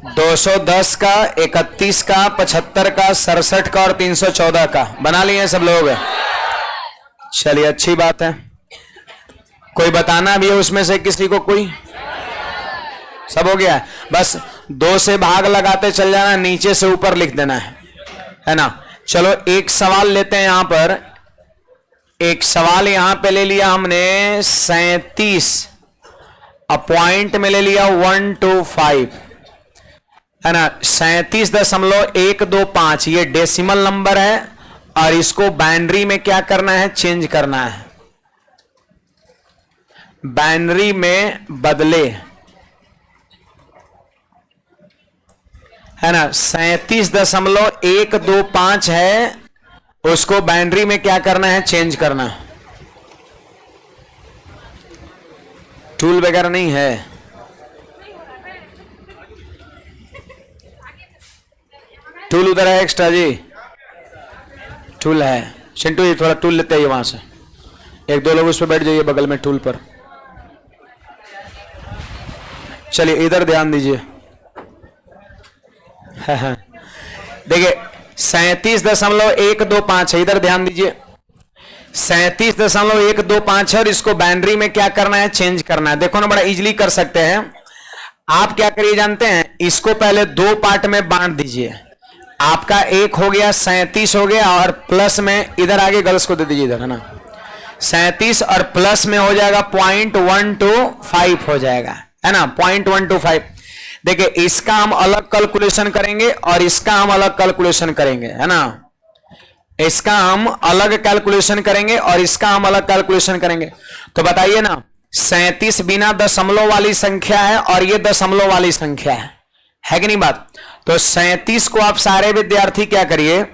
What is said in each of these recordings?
210 का, 31 का, 75 का, 67 का और 314 का बना लिए सब लोग। चलिए अच्छी बात है। कोई बताना भी है उसमें से किसी को? कोई? सब हो गया है। बस 2 से भाग लगाते चल जाना, नीचे से ऊपर लिख देना है ना। चलो एक सवाल लेते हैं यहां पर। एक सवाल यहां पे ले लिया हमने 37, पॉइंट में ले लिया 125 है ना। 37.125 ये डेसिमल नंबर है और इसको बाइनरी में क्या करना है? चेंज करना है, बाइनरी में बदले है ना। 37.125 है, उसको बाइनरी में क्या करना है? चेंज करना है। टूल वगैरह नहीं है? टूल उधर है एक्स्ट्रा जी, टूल है। चिंटू जी थोड़ा टूल लेते हैं वहां से, 1-2 लोग उस पर बैठ जाइए बगल में टूल पर। चलिए इधर ध्यान दीजिए। देखिए 37.125 है, इधर ध्यान दीजिए। 37.125 है और इसको बाइनरी में क्या करना है? चेंज करना है। देखो ना बड़ा इजीली कर सकते हैं। आप क्या करिए जानते हैं? इसको पहले 2 पार्ट में बांट दीजिए। आपका एक हो गया 37 हो गया और प्लस में इधर आगे गर्ल्स को दे दीजिए इधर है ना। 37 और प्लस में हो जाएगा 0.125 हो जाएगा है ना, 0.125। देखिए इसका हम अलग कैलकुलेशन करेंगे और इसका हम अलग कैलकुलेशन करेंगे है ना। इसका हम अलग कैलकुलेशन करेंगे और इसका हम अलग कैलकुलेशन करेंगे। तो बताइए ना, 37 बिना दशमलव वाली संख्या है और ये दशमलव वाली संख्या है कि नहीं बात? तो 37 को आप सारे विद्यार्थी क्या करिए,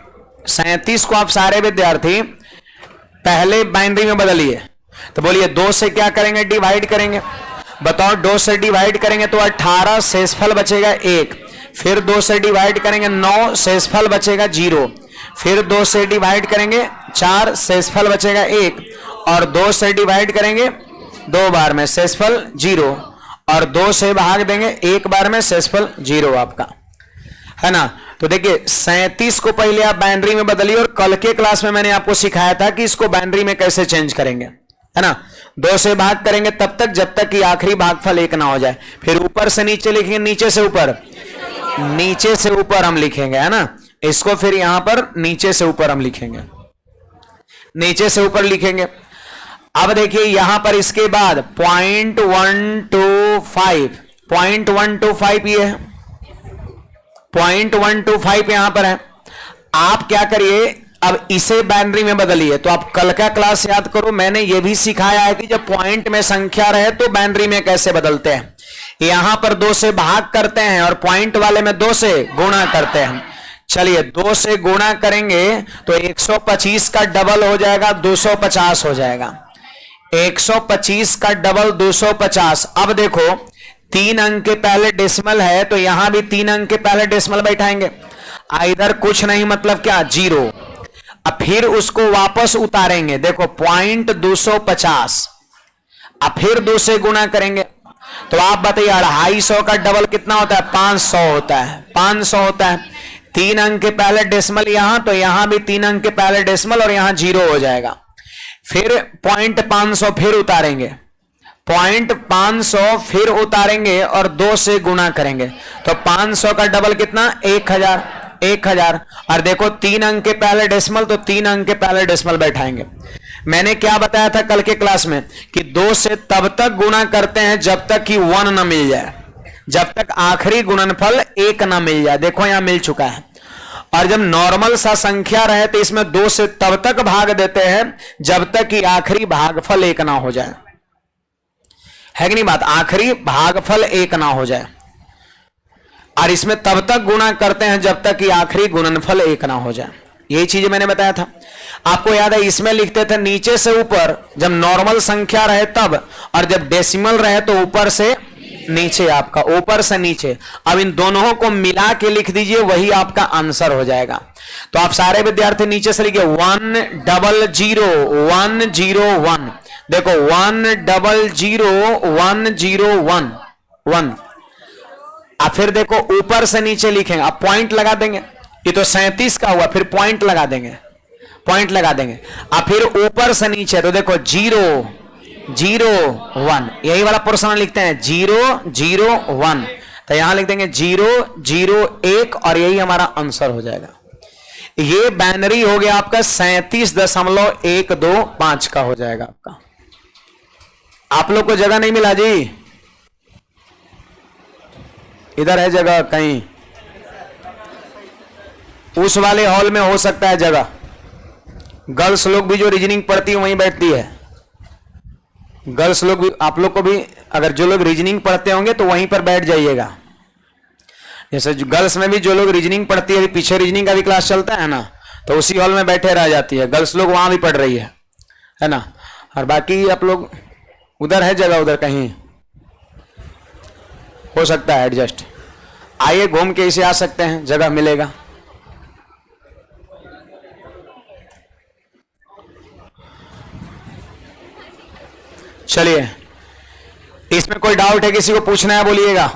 37 को आप सारे विद्यार्थी पहले बाइनरी में बदलिए। तो बोलिए 2 से क्या करेंगे? डिवाइड करेंगे। बताओ 2 से डिवाइड करेंगे तो 18, शेषफल बचेगा 1। फिर 2 से डिवाइड करेंगे 9, शेषफल बचेगा 0। फिर 2 से डिवाइड करेंगे 4, शेषफल बचेगा 1 और 2 से डिवाइड करेंगे 2 बार में, शेषफल 0 और 2 से भाग देंगे 1 बार में, शेषफल 0 आपका है ना। तो देखिए 37 को पहले आप बाइनरी में बदलिए और कल के क्लास में मैंने आपको सिखाया था कि इसको बाइनरी में कैसे चेंज करेंगे है ना। 2 से भाग करेंगे तब तक जब तक कि आखिरी भागफल 1 ना हो जाए। फिर ऊपर से नीचे लिखेंगे, नीचे से ऊपर, नीचे से ऊपर हम लिखेंगे है ना। इसको फिर यहां पर नीचे से ऊपर हम लिखेंगे, नीचे से ऊपर लिखेंगे। अब देखिए यहां पर इसके बाद 0.125 ये है, 0.125 यहां पर है। आप क्या करिए, अब इसे बाइनरी में बदलिए। तो आप कल का क्लास याद करो, मैंने ये भी सिखाया है कि जब पॉइंट में संख्या रहे तो बाइनरी में कैसे बदलते हैं। यहां पर 2 से भाग करते हैं और पॉइंट वाले में 2 से गुणा करते हैं। चलिए 2 से गुणा करेंगे तो 125 का डबल हो जाएगा 250 हो जाएगा। 125 का डबल 250। अब देखो 3 अंक के पहले डेसिमल है तो यहां भी 3 अंक के पहले डेसिमल बैठाएंगे। इधर कुछ नहीं मतलब क्या? 0। अब फिर उसको वापस उतारेंगे, देखो 0.250। अब फिर 2 से गुणा करेंगे तो आप बताइए 250 का डबल कितना होता है? 500 होता है, 500 होता है। 3 अंक के पहले डेसिमल यहां, तो यहां भी 3 अंक के पहले डेसिमल और यहां 0 हो जाएगा। फिर 0.500 फिर उतारेंगे, 0.500 फिर उतारेंगे और 2 से गुणा करेंगे तो 500 का डबल कितना? 1000, 1000। और देखो 3 अंक के पहले डेसिमल, तो 3 अंक के पहले डेसिमल बैठाएंगे। मैंने क्या बताया था कल के क्लास में कि 2 से तब तक गुणा करते हैं जब तक कि 1 ना मिल जाए, जब तक आखिरी गुणनफल 1 ना मिल जाए। देखो यहां मिल चुका है। और जब नॉर्मल सा संख्या रहे तो इसमें 2 से तब तक भाग देते हैं जब तक कि आखिरी भागफल 1 ना हो जाए, है कि नहीं बात? आखिरी भागफल 1 ना हो जाए। और इसमें तब तक गुणा करते हैं जब तक कि आखिरी गुणनफल 1 ना हो जाए। यही चीज मैंने बताया था आपको, याद है? इसमें लिखते थे नीचे से ऊपर जब नॉर्मल संख्या रहे तब, और जब डेसिमल रहे तो ऊपर से नीचे, आपका ऊपर से नीचे। अब इन दोनों को मिला के लिख दीजिए, वही आपका आंसर हो जाएगा। तो आप सारे विद्यार्थी नीचे से लिखिए 1000101। देखो 1001011 अब फिर देखो ऊपर से नीचे लिखेंगे, अब पॉइंट लगा देंगे, ये तो 37 का हुआ, फिर पॉइंट लगा देंगे, पॉइंट लगा देंगे। अब फिर ऊपर से नीचे तो देखो 0 0 1, यही वाला पोर्शन लिखते हैं 0 0 1, तो यहां लिख देंगे 0 0 1 और यही हमारा आंसर हो जाएगा। ये बाइनरी हो गया आपका 37.125 का हो जाएगा आपका। आप लोग को जगह नहीं मिला जी? इधर है जगह कहीं? उस वाले हॉल में हो सकता है जगह, गर्ल्स लोग भी जो रीजनिंग पढ़ती है वहीं बैठती है। गर्ल्स लोग भी, आप लोग को भी अगर जो लोग रीजनिंग पढ़ते होंगे तो वहीं पर बैठ जाइएगा। जैसे गर्ल्स में भी जो लोग रीजनिंग पढ़ती है, अभी पीछे रीजनिंग का भी क्लास चलता है ना, तो उसी हॉल में बैठे रह जाती है गर्ल्स लोग, वहां भी पढ़ रही है ना। और बाकी आप लोग उधर है जगह, उधर कहीं हो सकता है एडजस्ट, आइए घूम के इसे आ सकते हैं, जगह मिलेगा। चलिए, इसमें कोई डाउट है, किसी को पूछना है बोलिएगा।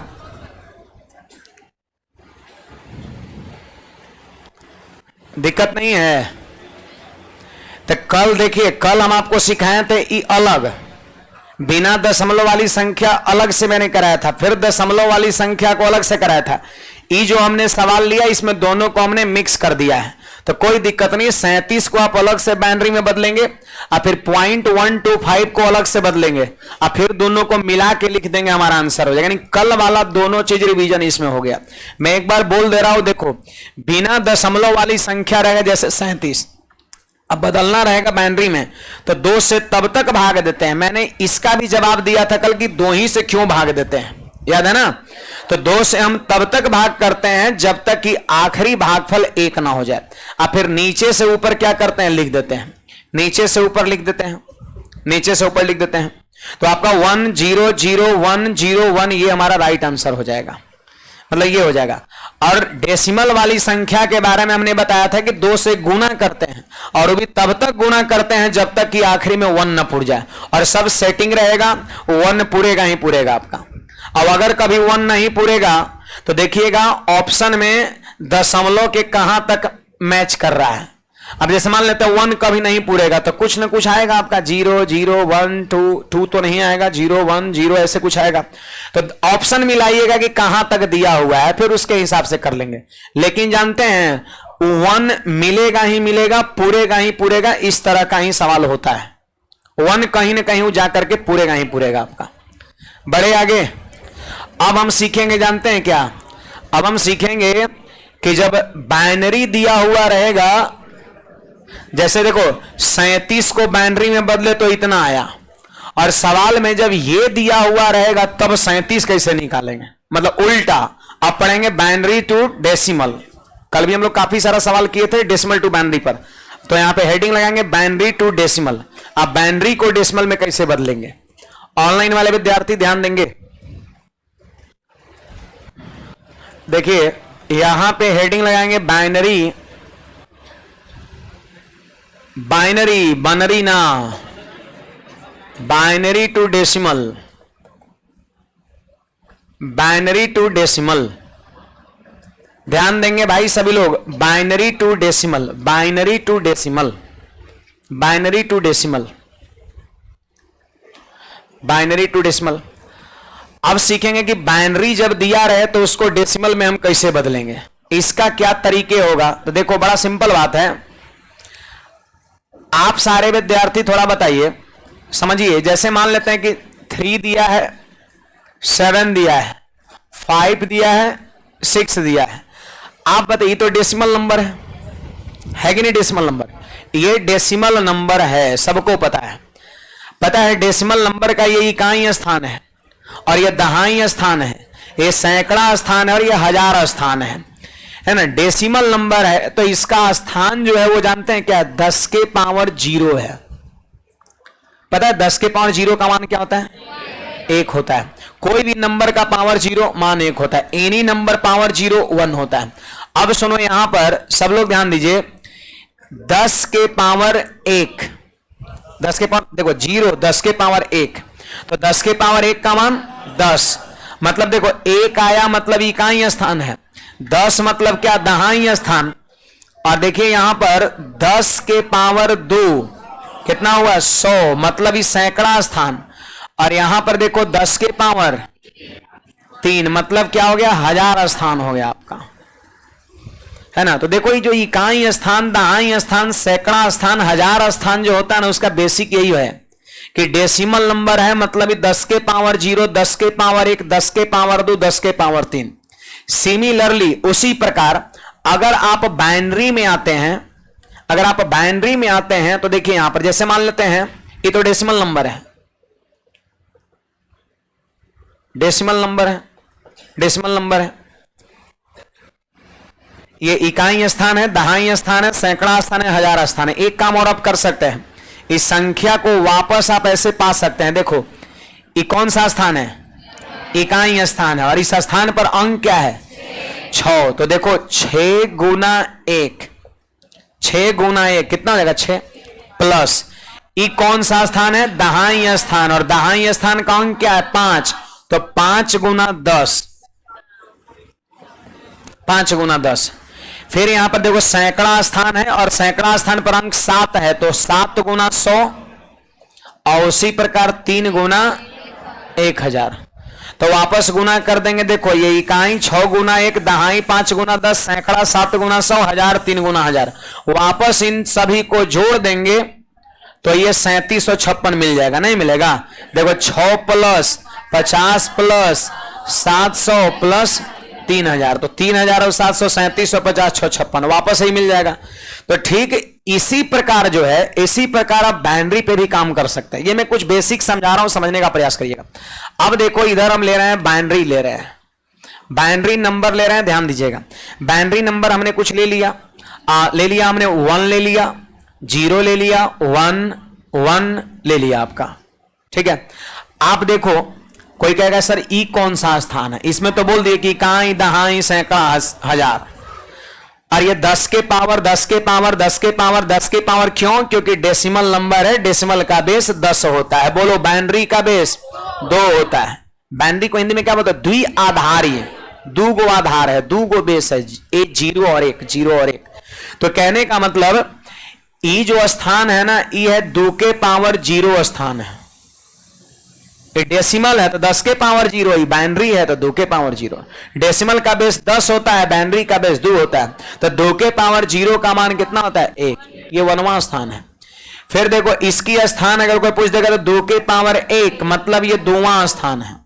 दिक्कत नहीं है तो कल देखिए, कल हम आपको सिखाए थे ई अलग, बिना दशमलव वाली संख्या अलग से मैंने कराया था, फिर दशमलव वाली संख्या को अलग से कराया था। ये जो हमने सवाल लिया इसमें दोनों को हमने मिक्स कर दिया है, तो कोई दिक्कत नहीं। 37 को आप अलग से बाइनरी में बदलेंगे और फिर 0.125 को अलग से बदलेंगे और फिर दोनों को मिला के लिख देंगे, हमारा आंसर हो जाएगा। यानी कल वाला दोनों चीज रिवीजन इसमें हो गया। मैं एक बार बोल दे रहा हूं, देखो बिना दशमलव वाली संख्या रहेगा जैसे 37, अब बदलना रहेगा बाइनरी में तो 2 से तब तक भाग देते हैं। मैंने इसका भी जवाब दिया था कल कि 2 ही से क्यों भाग देते हैं, याद है ना। तो 2 से हम तब तक भाग करते हैं जब तक कि आखिरी भागफल 1 ना हो जाए, और फिर नीचे से ऊपर क्या करते हैं, लिख देते हैं, नीचे से ऊपर लिख देते हैं, नीचे से ऊपर लिख देते हैं। तो आपका 1 0 0 1 0 1 ये हमारा राइट आंसर हो जाएगा, मतलब ये हो जाएगा। और डेसिमल वाली संख्या के बारे में हमने बताया था कि 2 से गुना करते हैं, और वो भी तब तक गुना करते हैं जब तक कि आखिरी में 1 ना पुर जाए, और सब सेटिंग रहेगा 1 पूरेगा ही पूरेगा आपका। अब अगर कभी 1 नहीं पूरेगा तो देखिएगा ऑप्शन में दशमलव के कहां तक मैच कर रहा है। अब जैसे मान लेते हैं 1 कभी नहीं पूरेगा तो कुछ ना कुछ आएगा आपका, 0 0 1 2 तो नहीं आएगा, 0 1 0 ऐसे कुछ आएगा। तो ऑप्शन मिलाइएगा कि कहां तक दिया हुआ है, फिर उसके हिसाब से कर लेंगे। लेकिन जानते हैं 1 मिलेगा ही मिलेगा, पूरेगा ही पूरेगा, इस तरह का ही सवाल होता है। 1 कहीं ना कहीं जाकर के पूरेगा ही पूरेगा आपका। बड़े आगे अब हम सीखेंगे, जानते हैं क्या, अब हम सीखेंगे कि जब बाइनरी दिया हुआ रहेगा, जैसे देखो 37 को बाइनरी में बदले तो इतना आया, और सवाल में जब ये दिया हुआ रहेगा तब 37 कैसे निकालेंगे, मतलब उल्टा। अब पढ़ेंगे बाइनरी टू डेसिमल। कल भी हम लोग काफी सारा सवाल किए थे डेसिमल टू बाइनरी पर, तो यहां पे हेडिंग लगाएंगे बाइनरी टू डेसिमल। अब बाइनरी को डेसिमल में कैसे बदलेंगे, ऑनलाइन वाले विद्यार्थी ध्यान देंगे। देखिए यहां पे हेडिंग लगाएंगे बाइनरी, बाइनरी बनरी ना, binary to decimal, binary to decimal. ध्यान देंगे भाई सभी लोग, binary to decimal, binary to decimal, binary to decimal, binary to decimal. अब सीखेंगे कि बाइनरी जब दिया रहे तो उसको डेसिमल में हम कैसे बदलेंगे, इसका क्या तरीके होगा। तो देखो बड़ा सिंपल बात है, आप सारे विद्यार्थी थोड़ा बताइए, समझिए। जैसे मान लेते हैं कि 3 दिया है, 7 दिया है, 5 दिया है, 6 दिया है। आप बताइए, तो डेसिमल नंबर है कि नहीं, डेसिमल नंबर, ये डेसिमल नंबर है, सबको पता है। पता है डेसिमल नंबर का ये इकाई स्थान है और ये दहाई स्थान है, ये सैकड़ा स्थान है और ये हजार स्थान है ना। डेसिमल नंबर है तो इसका स्थान जो है वो जानते हैं क्या, 10 के पावर 0 है। पता है 10 के पावर 0 का मान क्या होता है, 1 होता है। कोई भी नंबर का पावर 0 मान 1 होता है, एनी नंबर पावर 0 1 होता है। अब सुनो यहां पर सब लोग ध्यान दीजिए, 10 के पावर 1, 10 के पावर देखो 0, 10 के पावर 1, तो 10 के पावर 1 का मान 10, मतलब देखो एक आया मतलब इकाई स्थान है, 10 मतलब क्या, दहाई स्थान। और देखिए यहां पर 10 के पावर 2 कितना हुआ 100 मतलब ही सैकड़ा स्थान। और यहां पर देखो 10 के पावर 3 मतलब क्या हो गया, 1000 स्थान हो गया आपका, है ना। तो देखो ये जो इकाई स्थान, दहाई स्थान, सैकड़ा स्थान, 1000 स्थान जो होता है ना, उसका बेसिक यही है कि डेसिमल नंबर है मतलब 10 के पावर 0, 10 के पावर 1, 10 के पावर 2, 10 के पावर 3। सिमिलरली उसी प्रकार अगर आप बाइनरी में आते हैं, अगर आप बाइनरी में आते हैं तो देखिए यहां पर जैसे मान लेते हैं ये तो डेसिमल नंबर है, डेसिमल नंबर है, डेसिमल नंबर है, ये इकाई स्थान है, दहाई स्थान है, सैकड़ा स्थान है, 1000 स्थान है। एक काम और आप कर सकते हैं, इस संख्या को वापस आप ऐसे पा सकते हैं। देखो ये कौन सा स्थान है, इकाई स्थान है, और इस स्थान पर अंक क्या है 6। तो देखो 6 गुना 1, 6 गुना 1 कितना हो जाएगा 6 प्लस ये कौन सा स्थान है, दहाई स्थान, और दहाई स्थान का अंक क्या है 5। तो 5 गुना 10, 5 गुना 10। फिर यहां पर देखो सैकड़ा स्थान है और सैकड़ा स्थान पर अंक 7 है, तो 7 गुना 100, और उसी प्रकार 3 गुना 1000। तो वापस गुना कर देंगे, देखो ये इकाई 6 गुना 1, दहाई 5 गुना 10, सैकड़ा 7 गुना 100, 1000 3 गुना 1000। वापस इन सभी को जोड़ देंगे तो ये 3756 मिल जाएगा, नहीं मिलेगा। देखो 6 प्लस 50 प्लस 700 प्लस 3000, तो 3000 और 700 3750 656 वापस ही मिल जाएगा। तो ठीक इसी प्रकार जो है, इसी प्रकार आप बाइनरी पे भी काम कर सकते हैं। ये मैं कुछ बेसिक समझा रहा हूं, समझने का प्रयास करिएगा। अब देखो इधर हम ले रहे हैं बाइनरी, ले रहे हैं बाइनरी नंबर ले रहे हैं, ध्यान दीजिएगा। बाइनरी नंबर हमने कुछ ले लिया, ले लिया हमने 1 ले लिया, 0 ले लिया, 1 1 ले लिया आपका, ठीक है। आप देखो कोई कहेगा सर ई कौन सा स्थान है, इसमें तो बोल दिए कि इकाई दहाई सैकड़ा 1000, और ये 10 के पावर 10 के पावर 10 के पावर 10 के पावर, क्यों, क्योंकि डेसिमल नंबर है, डेसिमल का बेस 10 होता है। बोलो बाइनरी का बेस 2 होता है। बाइनरी को हिंदी में क्या बोलते हैं, द्विआधारी, दो गो आधार है, दो गो बेस है, एक 0 और एक 0 और 1। तो कहने का मतलब ई जो स्थान है ना, ई है 2 के पावर 0 स्थान है। डेसिमल है तो 10 के पावर 0, बाइनरी है तो 2 के पावर 0। डेसिमल का बेस 10 होता है, बाइनरी का बेस 2 होता है, तो 2 के पावर 0 का मान कितना होता है 1। ये 1वां स्थान है। फिर देखो इसकी स्थान अगर कोई पूछ देगा तो 2 के पावर 1 मतलब ये 2वां स्थान है।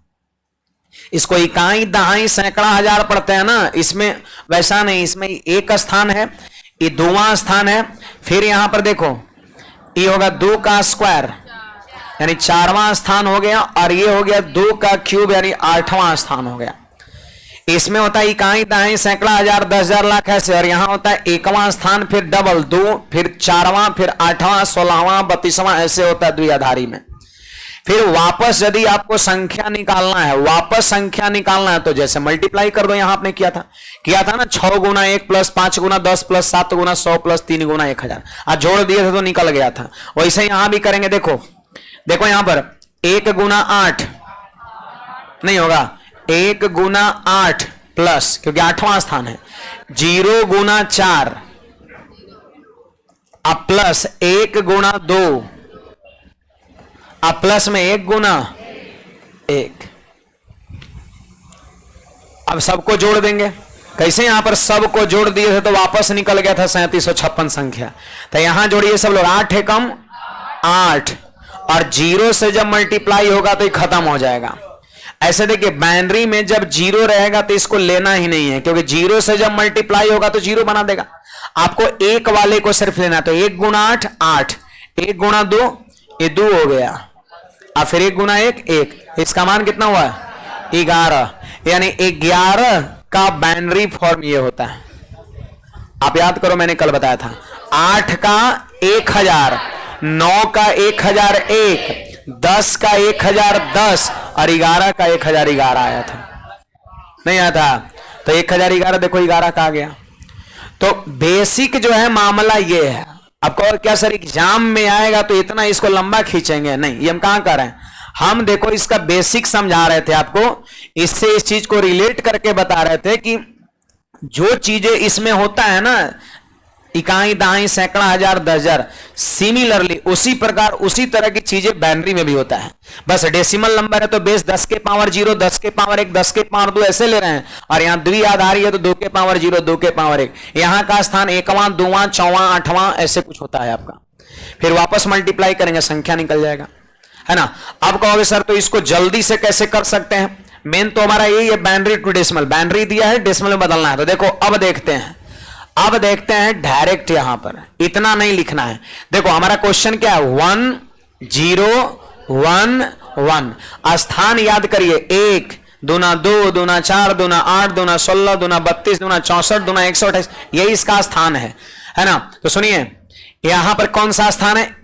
इसको इकाई दहाई सैकड़ा 1000 पढ़ते हैं ना, इसमें वैसा नहीं, इसमें एक स्थान है, ये 2वां स्थान है। फिर यहां पर देखो ये होगा 2 का स्क्वायर यानी 4वां स्थान हो गया, और ये हो गया 2 का क्यूब यानी 8वां स्थान हो गया। इसमें होता है इकाई दहाई सैकड़ा 1000 10,000 लाख ऐसे, और यहां होता है 1वां स्थान, फिर डबल 2, फिर 4वां, फिर 8वां 16वां 32वां ऐसे होता है द्विआधारी में। फिर वापस यदि आपको संख्या निकालना है, वापस संख्या निकालना है तो जैसे मल्टीप्लाई कर दो, यहां आपने किया था ना 6 गुना 1 प्लस 5 गुना 10 प्लस 7 गुना 100 प्लस 3 गुना 1000, आज जोड़ दिए थे तो निकल गया था। वैसे यहां भी करेंगे। देखो यहां पर 1 गुना 8 नहीं होगा, 1 गुना 8 प्लस, क्योंकि 8वां स्थान है, 0 गुना 4 अब प्लस 1 गुना 2 अब प्लस में 1 गुना 1। अब सबको जोड़ देंगे। कैसे, यहां पर सबको जोड़ दिए थे तो वापस निकल गया था 3756 संख्या। तो यहां जोड़िए सब लोग, 8 है कम 8, और 0 से जब मल्टीप्लाई होगा तो ये खत्म हो जाएगा। ऐसे देखिए बाइनरी में जब 0 रहेगा तो इसको लेना ही नहीं है, क्योंकि 0 से जब मल्टीप्लाई होगा तो 0 बना देगा। आपको एक वाले को सिर्फ लेना, तो 1 गुना 8 8, 1 गुना 2 ये 2 हो गया, और फिर 1 गुना 1 1, इसका मान कितना हुआ 11, यानी 11 का बाइनरी फॉर्म ये होता है। आप याद करो मैंने कल बताया था, 8 का 1000, 9 का 1001, 10 का 1010 और 11 का 1011 आया था, नहीं आया था। तो 1011 देखो 11 का आ गया। तो बेसिक जो है मामला ये है। आपको क्या सर एग्जाम में आएगा तो इतना इसको लंबा खींचेंगे, नहीं, ये हम कहां कर रहे हैं, हम देखो इसका बेसिक समझा रहे थे आपको, इससे इस चीज को रिलेट करके बता रहे थे कि जो चीजें इसमें होता है ना, इकाई दहाई सैकड़ा हजार 10,000, सिमिलरली उसी प्रकार उसी तरह की चीजें बाइनरी में भी होता है। बस डेसिमल नंबर है तो बेस 10 के पावर 0, 10 के पावर 1, 10 के पावर 2 ऐसे ले रहे हैं, और यहां द्विआधारी आ रही है तो 2 के पावर 0, 2 के पावर 1, यहां का स्थान 1वां 2वां 4वां 8वां ऐसे कुछ होता है आपका। फिर वापस मल्टीप्लाई करेंगे, संख्या निकल जाएगा, है ना। अब कहोगे सर तो इसको जल्दी से कैसे कर सकते हैं? मेन तो हमारा यही है, बाइनरी टू डेसिमल। बाइनरी दिया है, डेसिमल में बदलना है। तो देखो अब देखते हैं, अब देखते हैं डायरेक्ट, यहां पर इतना नहीं लिखना है। देखो हमारा क्वेश्चन क्या है, 1 0 1 1। स्थान याद करिए, 1 दूना 2 दूना 4 दूना 8 दूना 16 दूना 32 दूना 64 दूना 128, यही इसका स्थान है ना। तो सुनिए यहां पर कौन सा स्थान है,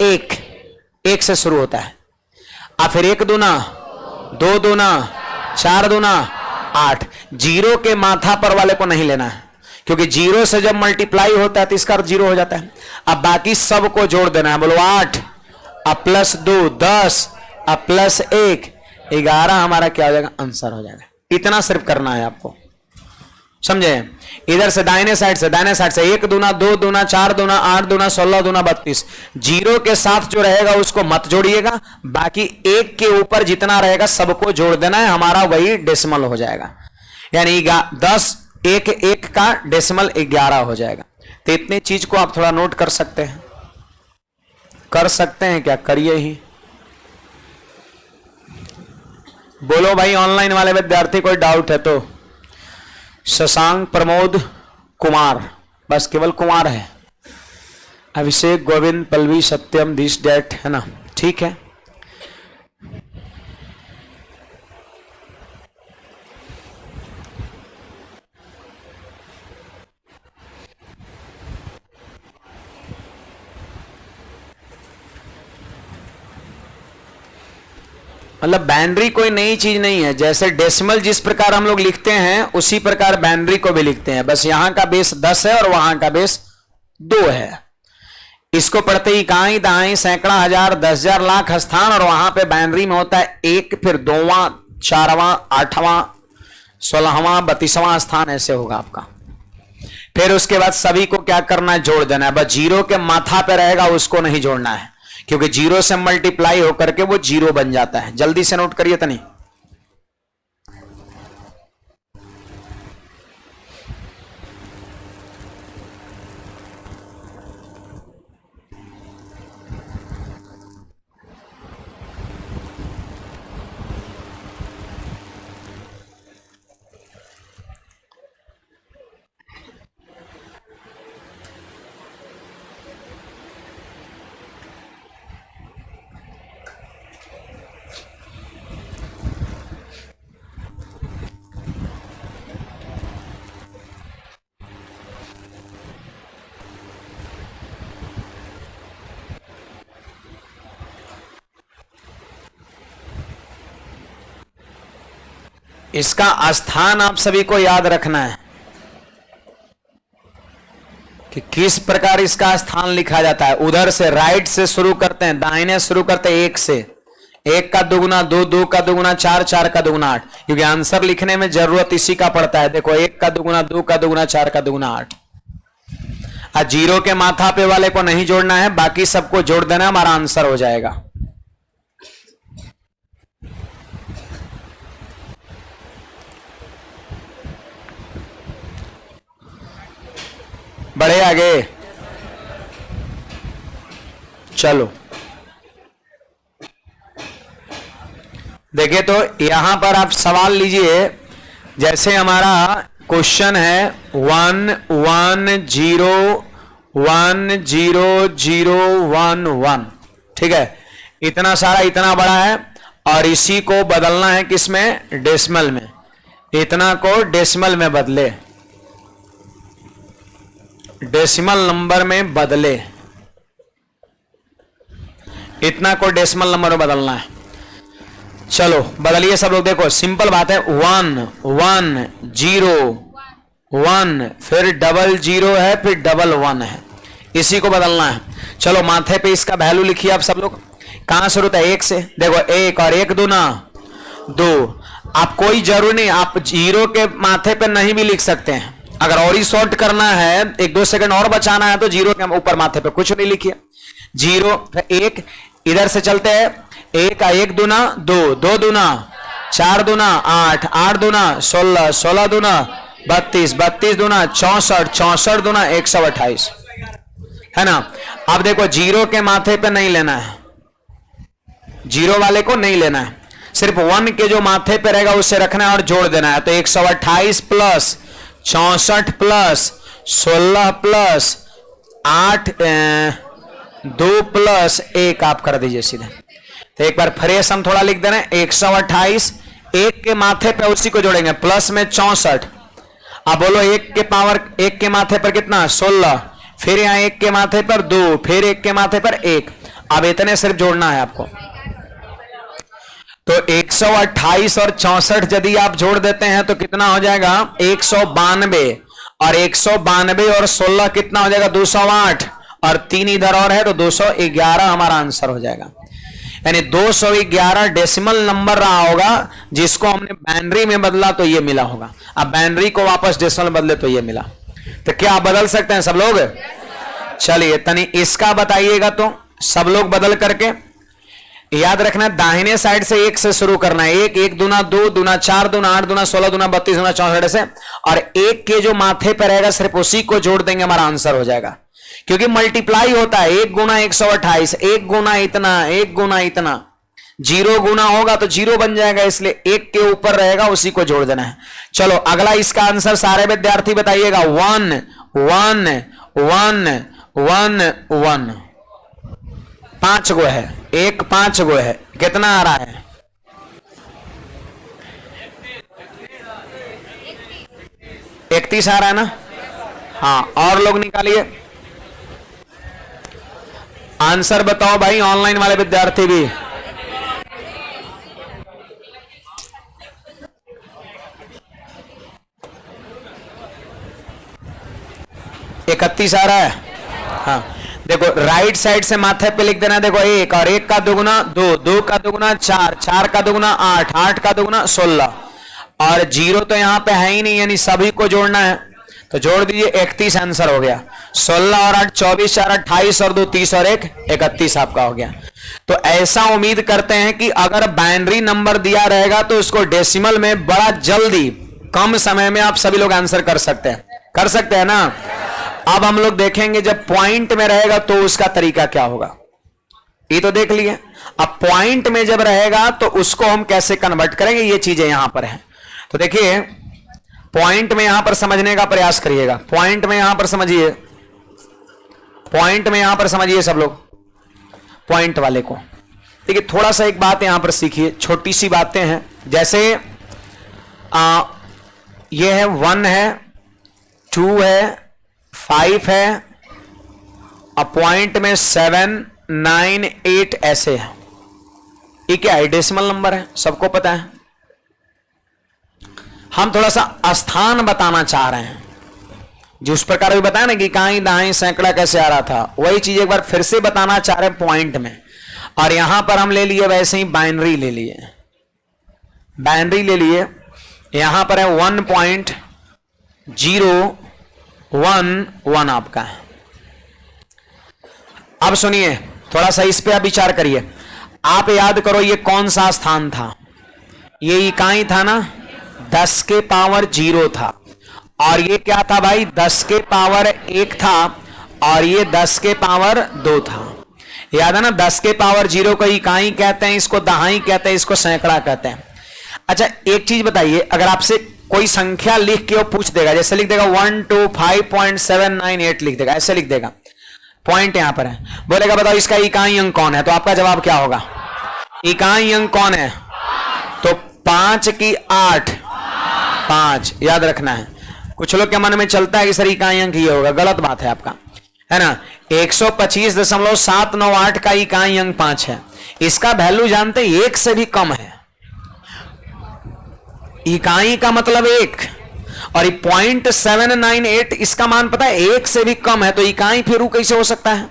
1 से शुरू होता है, और फिर 1 दूना 2 दूना 4 दूना 8। 0 के माथा पर वाले को नहीं लेना है, क्योंकि 0 से जब मल्टीप्लाई होता है तो इसका 0 हो जाता है। अब बाकी सब को जोड़ देना है, बोलो 8 अब प्लस 2 10 अब प्लस 1 11, हमारा क्या हो जाएगा, आंसर हो जाएगा। इतना सिर्फ करना है आपको, समझे। इधर से दाहिने साइड से 1 दूना 2 दूना 4 दूना 8 दूना 16 दूना 32। 0 के साथ जो रहेगा उसको मत जोड़िएगा, बाकी 1 के ऊपर जितना रहेगा सबको जोड़ देना है, हमारा वही डेसिमल हो जाएगा। यानी 10 1 का डेसिमल 11 हो जाएगा। तो इतनी चीज को आप थोड़ा नोट कर सकते हैं, क्या करिए ही। बोलो भाई ऑनलाइन वाले विद्यार्थी कोई डाउट है तो। शशांक प्रमोद कुमार, बस केवल कुमार है। अभिषेक गोविंद पल्लवी सत्यम दिस डेट, है ना, ठीक है। मतलब बाइनरी कोई नई चीज नहीं है, जैसे डेसिमल जिस प्रकार हम लोग लिखते हैं उसी प्रकार बाइनरी को भी लिखते हैं, बस यहां का बेस 10 है और वहां का बेस 2 है। इसको पढ़ते ही इकाई दहाई सैकड़ा हजार 10,000 लाख स्थान, और वहां पे बाइनरी में होता है 1 फिर 2वां 4वां 8वां 16वां 32वां स्थान ऐसे होगा आपका। फिर उसके बाद सभी को क्या करना है, जोड़ देना है। बस 0 के माथा पे रहेगा उसको नहीं जोड़ना है, क्योंकि 0 से मल्टीप्लाई होकर के वो 0 बन जाता है। जल्दी से नोट करिए तनी। इसका स्थान आप सभी को याद रखना है कि किस प्रकार इसका स्थान लिखा जाता है। उधर से राइट से शुरू करते हैं, दाहिने शुरू करते हैं 1 से। 1 का दुगुना 2, 2 का दुगुना 4, 4 का दुगुना 8, क्योंकि आंसर लिखने में जरूरत इसी का पड़ता है। देखो 1 का दुगुना 2 का दुगुना 4 का दुगुना 8। 0 के माथा पे वाले को नहीं जोड़ना है, बाकी सबको जोड़ देना, हमारा आंसर हो जाएगा। बढ़े आगे, चलो देखिए। तो यहां पर आप सवाल लीजिए, जैसे हमारा क्वेश्चन है 1 1 0 1 0 0 1 1, ठीक है। इतना सारा इतना बड़ा है, और इसी को बदलना है किसमें, डेसिमल में। इतना को डेसिमल में बदले, डेसिमल नंबर में बदले, इतना को डेसिमल नंबर में बदलना है। चलो बदलिए सब लोग। देखो सिंपल बात है, 1 1 0 1 फिर डबल 0 है, फिर डबल 1 है, इसी को बदलना है। चलो माथे पे इसका वैल्यू लिखिए आप सब लोग। कहां शुरू होता है? एक से। देखो एक और एक दूना दो। आप कोई जरूरी नहीं, आप जीरो के माथे पे नहीं भी लिख सकते हैं। अगर और ही शॉर्ट करना है, 1-2 सेकंड और बचाना है, तो जीरो के ऊपर माथे पे कुछ नहीं लिखिए। जीरो एक, इधर से चलते हैं। एक का एक दूना दो, दो दूना 4 दूना 8, 8 दूना 16, 16 दूना 32, 32 दूना 64, 64 दूना 128, है ना। अब देखो जीरो के माथे पे नहीं लेना है, जीरो वाले को नहीं लेना है, सिर्फ 1 के जो माथे पे रहेगा उससे रखना है और जोड़ देना है। तो 128 प्लस 64 प्लस 16 प्लस 8 2 प्लस 1 आप कर दीजिए सीधे। तो एक बार फ्रेश हम थोड़ा लिख दे रहे हैं। 128 एक के माथे पे उसी को जोड़ेंगे, प्लस में 64। अब बोलो एक के पावर, एक के माथे पर कितना? 16, फिर यहां एक के माथे पर 2, फिर एक के माथे पर 1। अब इतने सिर्फ जोड़ना है आपको। तो 128 और 64 यदि आप जोड़ देते हैं तो कितना हो जाएगा? 192। और 192 और 16 कितना हो जाएगा? 208। और 3 इधर और है तो 211 हमारा आंसर हो जाएगा। यानी 211 डेसिमल नंबर रहा होगा, जिसको हमने बाइनरी में बदला तो ये मिला होगा। अब बाइनरी को वापस डेसिमल बदले तो ये मिला। तो क्या आप बदल सकते हैं सब लोग? चलिए तनी इसका बताइएगा। तो सब लोग बदल करके याद रखना, दाहिने साइड से 1 से शुरू करना है। 1, 1 दूना 2, दूना 4, दूना 8, दूना 16, दूना 32, दूना 64 से, और 1 के जो माथे पर रहेगा सिर्फ उसी को जोड़ देंगे, हमारा आंसर हो जाएगा। क्योंकि मल्टीप्लाई होता है, 1 गुना 128, 1 गुना इतना, 1 गुना इतना। 0 गुना होगा तो 0 बन जाएगा, इसलिए 1 के ऊपर रहेगा उसी को जोड़ देना है। चलो अगला इसका आंसर सारे विद्यार्थी बताइएगा। 1 1 1 1 1, 5 गो है, 1 5 गो है, कितना आ रहा है? 31 आ रहा है ना। हाँ, और लोग निकालिए आंसर, बताओ भाई ऑनलाइन वाले विद्यार्थी भी। इकतीस आ रहा है। हाँ देखो राइट साइड से माथे पे लिख देना। देखो 1 और 1 का दुगुना 2, 2 का दुगुना 4, 4 का दुगुना 8, 8 का दुगुना 16, और 0 तो यहां पे है ही नहीं, यानी सभी को जोड़ना है। तो जोड़ दीजिए, 31 आंसर हो गया। 16 और 8 24, 4 28 और 2 30 और 1 31 आपका हो गया। तो ऐसा उम्मीद करते हैं कि अगर बाइनरी नंबर दिया रहेगा तो उसको डेसिमल में बड़ा जल्दी कम समय में आप सभी लोग आंसर कर सकते हैं ना। अब हम लोग देखेंगे जब पॉइंट में रहेगा तो उसका तरीका क्या होगा, ये तो देख लिए। अब पॉइंट में जब रहेगा तो उसको हम कैसे कन्वर्ट करेंगे, ये चीजें यहां पर है। तो देखिए पॉइंट में यहां पर समझने का प्रयास करिएगा। पॉइंट में यहां पर समझिए, पॉइंट में यहां पर समझिए सब लोग, पॉइंट वाले को। देखिए थोड़ा सा एक बात यहां पर सीखिए, छोटी सी बातें हैं। जैसे ये है 1 है, 2 है, 5 है, अब पॉइंट में 7 9 8 ऐसे है। ये क्या है? डेसिमल नंबर है, सबको पता है। हम थोड़ा सा स्थान बताना चाह रहे हैं, जिस प्रकार भी बताया ना कि कहां दाएं सैकड़ा कैसे आ रहा था, वही चीज एक बार फिर से बताना चाह रहे हैं पॉइंट में। और यहां पर हम ले लिए वैसे ही बाइनरी ले लिए, बाइनरी ले लिए। यहां पर है 1.011 आपका है। अब सुनिए थोड़ा सा इस पे आप विचार करिए। आप याद करो ये कौन सा स्थान था? ये इकाई था ना, 10 के पावर 0 था। और ये क्या था भाई? 10 के पावर 1 था, और ये 10 के पावर 2 था। याद है ना, 10 के पावर 0 को इकाई कहते हैं, इसको दहाई कहते हैं, इसको सैकड़ा कहते हैं। अच्छा एक चीज बताइए, अगर आपसे कोई संख्या लिख के वो पूछ देगा, जैसे लिख देगा 125.798 लिख देगा, ऐसे लिख देगा, पॉइंट यहां पर है, बोलेगा बताओ इसका इकाई अंक कौन है, तो आपका जवाब क्या होगा? इकाई अंक कौन है? तो 5 की 8, 5 याद रखना है। कुछ लोग के मन में चलता है कि सर इकाई अंक ये होगा, गलत बात है आपका, है ना। 125.798 का इकाई अंक 5 है। इसका वैल्यू जानते हैं 1 से भी कम है। इकाई का मतलब 1, और 0.798 इसका मान पता है 1 से भी कम है, तो इकाई फिर कैसे हो सकता है?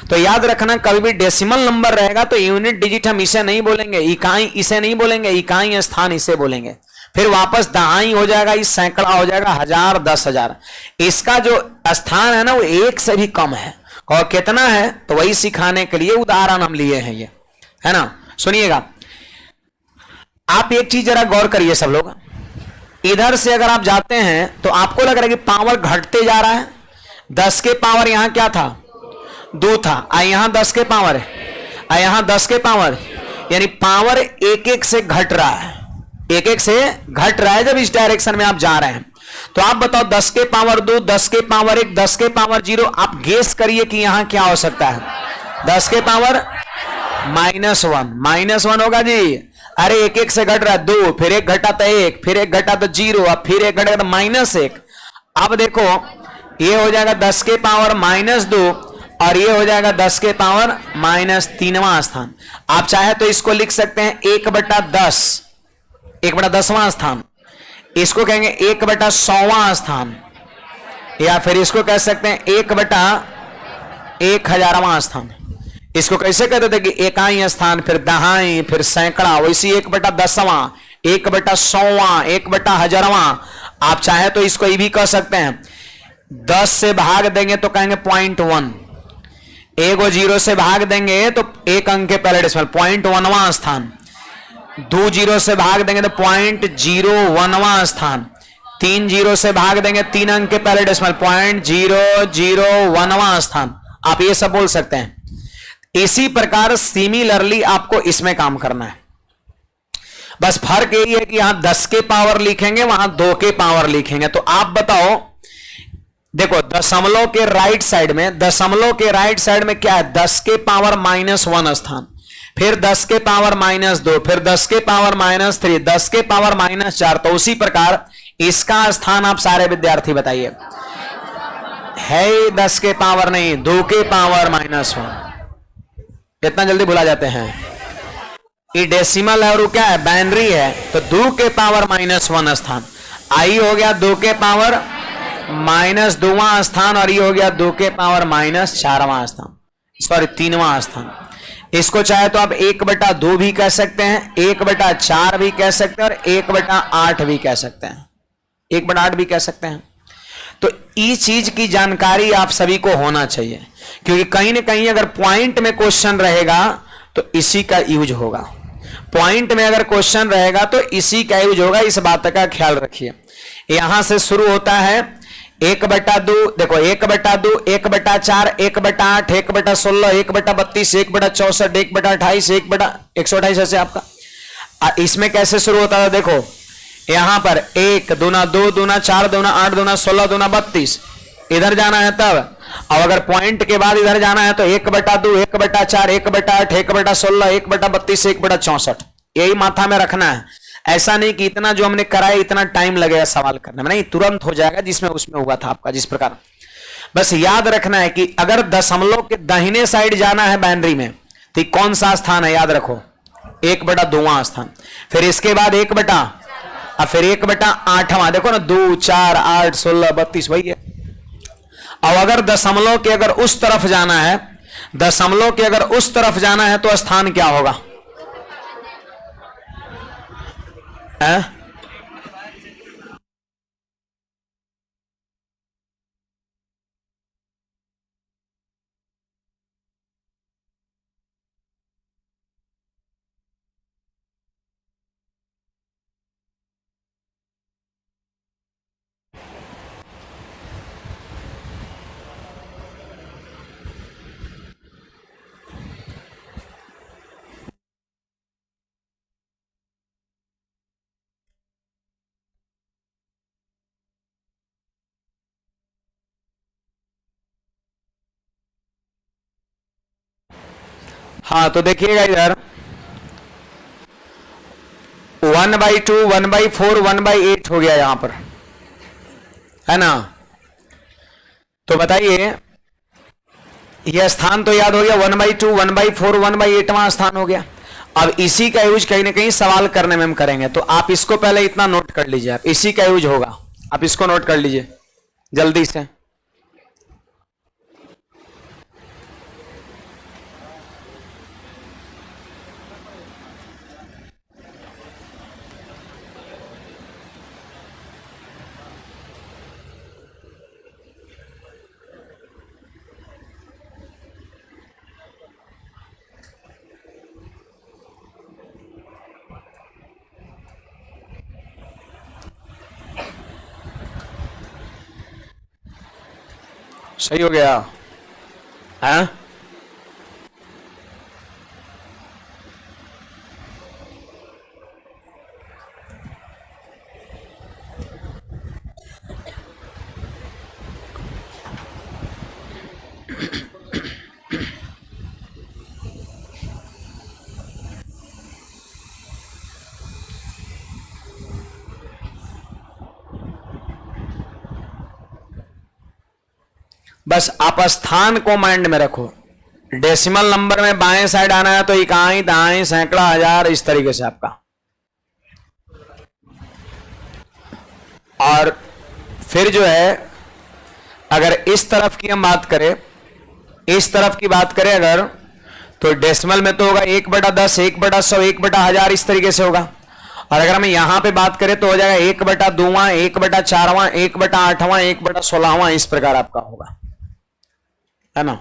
तो याद रखना कभी भी डेसिमल नंबर रहेगा तो यूनिट डिजिट हम इसे नहीं बोलेंगे, इकाई इसे नहीं बोलेंगे, इकाई स्थान इसे बोलेंगे। फिर वापस दहाई हो जाएगा, इस सैकड़ा हो जाएगा, 1000, 10,000। इसका जो स्थान है ना वो 1 से भी कम है। और कितना है तो वही सिखाने के लिए उदाहरण हम लिए हैं, ये है ना। सुनिएगा, आप एक चीज जरा गौर करिए सब लोग। इधर से अगर आप जाते हैं तो आपको लग रहा है कि पावर घटते जा रहा है। 10 के पावर यहां क्या था, 2 था, यहां 10 के पावर है, यहां 10 के पावर, यानी पावर एक एक से घट रहा है, एक एक से घट रहा है जब इस डायरेक्शन में आप जा रहे हैं। तो आप बताओ 10 के पावर 2, 10 के पावर 1, 10 के पावर 0, आप गेस करिए कि यहां क्या हो सकता है। 10 के पावर -1, -1 होगा जी। अरे एक एक से घट रहा है, 2, फिर एक घटा तो 1, फिर एक घटा तो 0, अब फिर एक घटा तो -1। अब देखो ये हो जाएगा 10 के पावर -2 और ये हो जाएगा 10 के पावर -3वां स्थान। आप चाहे तो इसको लिख सकते हैं 1/10, 1/10वां स्थान। इसको कहेंगे 1/100वां स्थान, या फिर इसको कह सकते हैं 1/1000वां स्थान। इसको कैसे कहते थे कि इकाई स्थान, फिर दहाई, फिर सैकड़ा, वैसी 1/10वां, 1/100वां, 1/1000वां। आप चाहे तो इसको ये भी कह सकते हैं 10 से भाग देंगे तो कहेंगे 0.1, 1 0 से भाग देंगे तो 1 अंक के पहले डेसिमल 0.1वां स्थान, 2 0 से भाग देंगे तो 0.01वां स्थान, 3 0 से भाग देंगे 3 अंक के पहले डेसिमल 0.001वां स्थान। आप ये सब बोल सकते हैं। इसी प्रकार सिमिलरली आपको इसमें काम करना है। बस फर्क यही है कि यहां 10 के पावर लिखेंगे, वहां 2 के पावर लिखेंगे। तो आप बताओ, देखो दशमलव के राइट साइड में, दशमलव के राइट साइड में क्या है, 10 के पावर -1 स्थान, फिर 10 के पावर -2, फिर 10 के पावर -3, 10 के पावर -4। तो उसी प्रकार इसका स्थान आप सारे विद्यार्थी बताइए, है 10 के पावर नहीं, 2 के पावर -1। इतना जल्दी भुला जाते हैं। ये डेसिमल है और वो क्या है, बाइनरी है। तो 2 के पावर -1 स्थान, आई हो गया 2 के पावर -2वां स्थान, और ये हो गया 2 के पावर -4वां स्थान, सॉरी 3वां स्थान। इसको चाहे तो आप 1/2 भी कह सकते हैं, 1/4 भी कह सकते हैं, और 1/8 भी कह सकते हैं, 1/8 भी कह सकते हैं। तो इस चीज की जानकारी आप सभी को होना चाहिए, क्योंकि कहीं ना कहीं अगर पॉइंट में क्वेश्चन रहेगा तो इसी का यूज होगा। पॉइंट में अगर क्वेश्चन रहेगा तो इसी का यूज होगा, इस बात का ख्याल रखिए। यहां से शुरू होता है 1/2, देखो 1/2, 1/4, 1/8, 1/16, 1/32, 1/64, 1/28, 1/128 ऐसे आपका। इसमें कैसे शुरू होता था, देखो यहां पर 1 दूना 2 दूना 4 दूना 8 दूना 16 दूना 32, इधर जाना है तब। और अगर पॉइंट के बाद इधर जाना है तो 1/2, 1/4, 1/8, 1/16, 1/32, 1/64, यही माथा में रखना है। ऐसा नहीं कि इतना जो हमने कराया इतना टाइम लगेगा सवाल करने में, नहीं, तुरंत हो जाएगा जिसमें उसमें हुआ था आपका। जिस प्रकार बस याद रखना है कि अगर दशमलव के दाहिने साइड जाना है बाइनरी में तो कौन सा स्थान है, याद रखो 1/2वां स्थान, फिर इसके बाद 1/, फिर 1/8वां, देखो ना 2 4 8 16 32 वही है। और अगर दशमलव के अगर उस तरफ जाना है, दशमलव के अगर उस तरफ जाना है तो स्थान क्या होगा, है? हाँ तो देखिएगा इधर 1/2, 1/4, 1/8 हो गया यहां पर, है ना। तो बताइए यह स्थान तो याद हो गया, 1/2, 1/4, 1/8वां स्थान हो गया। अब इसी का यूज कहीं ना कहीं सवाल करने में हम करेंगे, तो आप इसको पहले इतना नोट कर लीजिए, आप इसी का यूज होगा, आप इसको नोट कर लीजिए जल्दी से। सही हो गया है? बस आप स्थान को माइंड में रखो। डेसिमल नंबर में बाएं साइड आना है तो इकाई, दहाई, सैकड़ा, हजार, इस तरीके से आपका। और फिर जो है अगर इस तरफ की हम बात करें, इस तरफ की बात करें अगर, तो डेसिमल में तो होगा 1/10, 1/100, 1/1000, इस तरीके से होगा। और अगर हम यहां पे बात करें तो हो जाएगा 1/2वां, 1/4वां, 1/8वां, 1/16वां, इस प्रकार आपका होगा, है ना।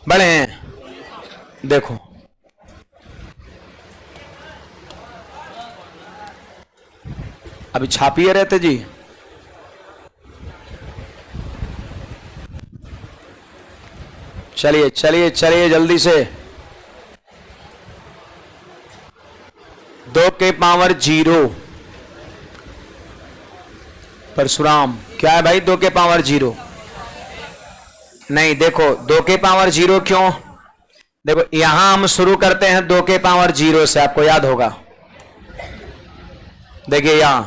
बड़े हैं, देखो अभी छापिए रहते जी। चलिए चलिए चलिए जल्दी से। 2 के पावर 0 परशुराम, क्या है भाई 2 के पावर 0? नहीं, देखो 2 के पावर 0 क्यों? देखो यहां हम शुरू करते हैं 2 के पावर 0 से, आपको याद होगा। देखिए यहां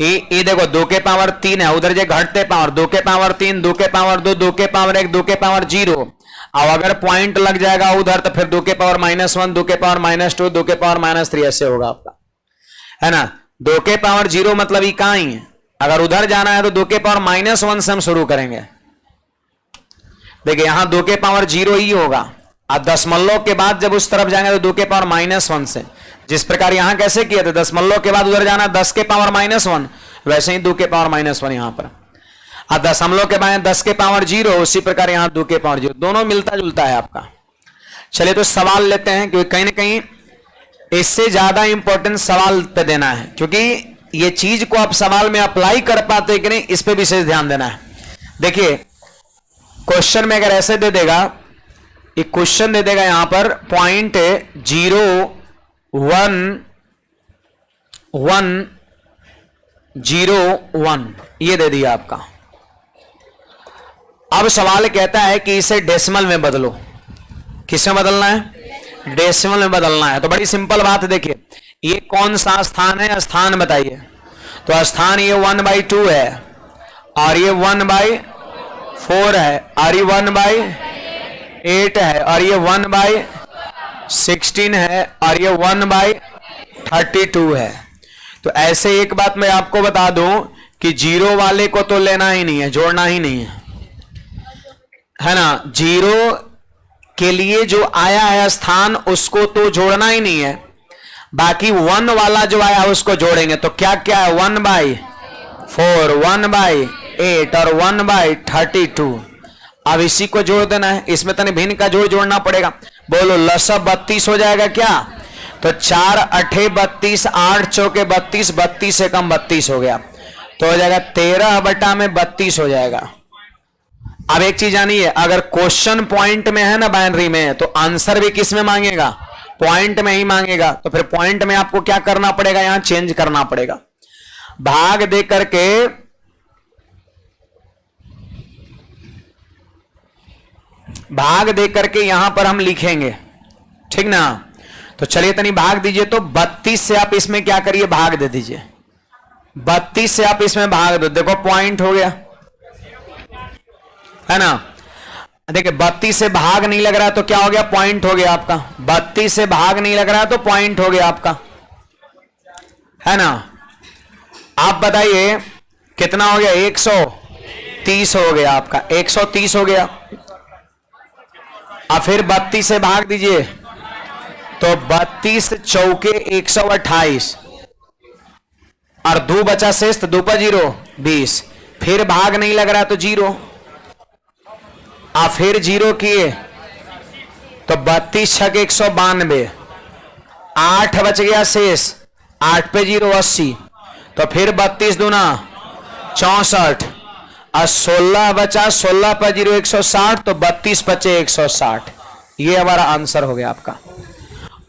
ये देखो 2 के पावर 3 है, उधर जो घटते पावर 2 के पावर 3, 2 के पावर 2, 2 के पावर 1, 2 के पावर 0। अब अगर पॉइंट लग जाएगा उधर तो फिर 2 के पावर -1, 2 के पावर -2, 2 के पावर -3 ऐसे होगा आपका, है ना। 2 के पावर 0 मतलब इकाई है। अगर उधर जाना है तो 2 के पावर -1 से हम शुरू करेंगे। देखिए यहां 2 के पावर 0 ही होगा। अब दशमलव के बाद जब उस तरफ जाएंगे तो 2 के पावर -1 से, जिस प्रकार यहां कैसे किए थे, दशमलव के बाद उधर जाना 10 के पावर -1, वैसे ही 2 के पावर -1 यहां पर। अब दशमलव के बाद 10 के पावर 0, उसी प्रकार यहां 2 के पावर 0, दोनों मिलता जुलता है आपका। चलिए तो सवाल लेते हैं, क्योंकि कहीं ना कहीं इससे ज्यादा इंपॉर्टेंट सवाल पे देना है, क्योंकि ये चीज को आप सवाल में अप्लाई कर पाते कि नहीं, इस पे विशेष ध्यान देना है। देखिए क्वेश्चन में अगर ऐसे दे देगा, एक क्वेश्चन दे देगा यहां पर 0.1101 ये दे दिया आपका। अब सवाल कहता है कि इसे डेसिमल में बदलो। किसमें बदलना है? डेसिमल में बदलना है। तो बड़ी सिंपल बात है, देखिए ये कौन सा स्थान है, स्थान बताइए। तो स्थान ये 1/2 है, और ये 1/4 है, और ये 1/8 है, और ये 1/16 है, और ये 1/32 है। तो ऐसे एक बात मैं आपको बता दूं कि 0 वाले को तो लेना ही नहीं है, जोड़ना ही नहीं है ना। 0 के लिए जो आया है स्थान उसको तो जोड़ना ही नहीं है, बाकी 1 वाला जो आया उसको जोड़ेंगे। तो क्या क्या है, 1/4, 1/8 और 1/32। अब इसी को जोड़ देना है, इसमें तने भिन्न का जोड़ना पड़ेगा। बोलो लसब 32 हो जाएगा क्या? तो 4 8 32, 8 चौके 32, 32 से कम 32 हो गया, तो हो जाएगा 13/32 हो जाएगा। अब एक चीज जानिए, अगर क्वेश्चन पॉइंट में है ना बाइनरी में, तो आंसर भी किस में मांगेगा? पॉइंट में ही मांगेगा। तो फिर पॉइंट में आपको क्या करना पड़ेगा, यहां चेंज करना पड़ेगा। भाग दे करके यहां पर हम लिखेंगे, ठीक ना। तो चलिए तनी भाग दीजिए। तो 32 से आप इसमें क्या करिए, भाग दे दीजिए। 32 से आप इसमें भाग दो, देखो पॉइंट हो गया, है ना। देखिए 32 से भाग नहीं लग रहा है तो क्या हो गया, पॉइंट हो गया आपका। 32 से भाग नहीं लग रहा है तो पॉइंट हो गया आपका, है ना। आप बताइए कितना हो गया, 130 हो गया आपका, 130 हो गया। अब फिर 32 से भाग दीजिए, तो 32 चौके 128, और 2 बचा शेष, तो 2 पर 0 20। फिर भाग नहीं लग रहा तो 0, फिर 0 किए तो 32 छक 192, 8 बच गया शेष, 8 पे 0 80। तो फिर 32 दूना 64, और 16 बचा, 16 पर 0 160, तो 32 बचे 160। ये हमारा आंसर हो गया आपका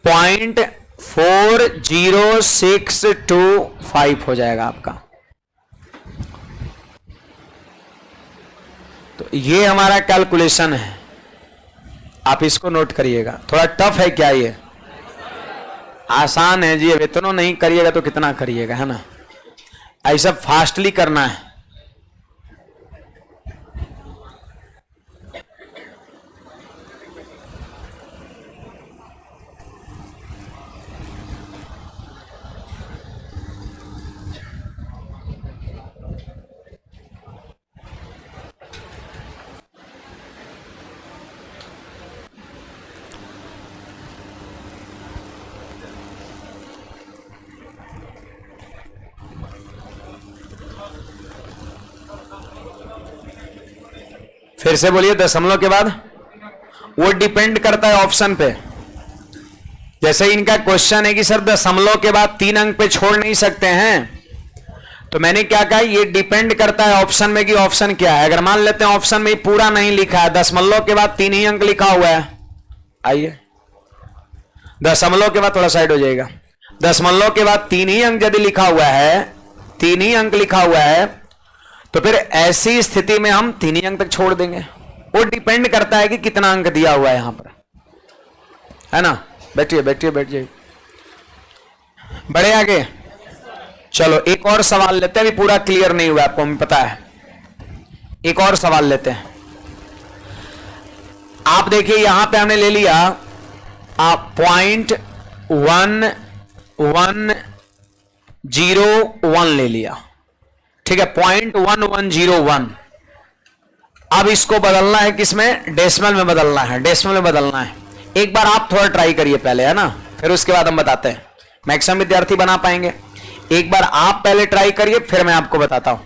0.40625 हो जाएगा आपका। तो ये हमारा कैलकुलेशन है, आप इसको नोट करिएगा। थोड़ा टफ है क्या? ये आसान है जी, अब इतना नहीं करिएगा तो कितना करिएगा, है ना? ऐसा फास्टली करना है। फिर से बोलिए, दशमलव के बाद। वो डिपेंड करता है ऑप्शन पे। जैसे इनका क्वेश्चन है कि सर दशमलव के बाद 3 अंक पे छोड़ नहीं सकते हैं, तो मैंने क्या कहा, ये डिपेंड करता है ऑप्शन में कि ऑप्शन क्या है। अगर मान लेते हैं ऑप्शन में पूरा नहीं लिखा है, दशमलव के बाद 3 ही अंक लिखा हुआ है, आइए दशमलव के बाद थोड़ा साइड हो जाएगा, दशमलव के बाद 3 ही अंक यदि लिखा हुआ है, 3 ही अंक लिखा हुआ है, तो फिर ऐसी स्थिति में हम 3 ही अंक तक छोड़ देंगे। वो डिपेंड करता है कि कितना अंक दिया हुआ है यहां पर, है ना? बैठिए बैठिए बैठिए, बड़े आगे। चलो एक और सवाल लेते हैं, अभी पूरा क्लियर नहीं हुआ आपको, हमें पता है। एक और सवाल लेते हैं। आप देखिए यहां पे हमने ले लिया आप 0.1101 ले लिया, ठीक है, 0.1101। अब इसको बदलना है किसमें? डेसिमल में बदलना है, डेसिमल में बदलना है। एक बार आप थोड़ा ट्राई करिए पहले, है ना, फिर उसके बाद हम बताते हैं। मैक्सिमम विद्यार्थी बना पाएंगे। एक बार आप पहले ट्राई करिए, फिर मैं आपको बताता हूं।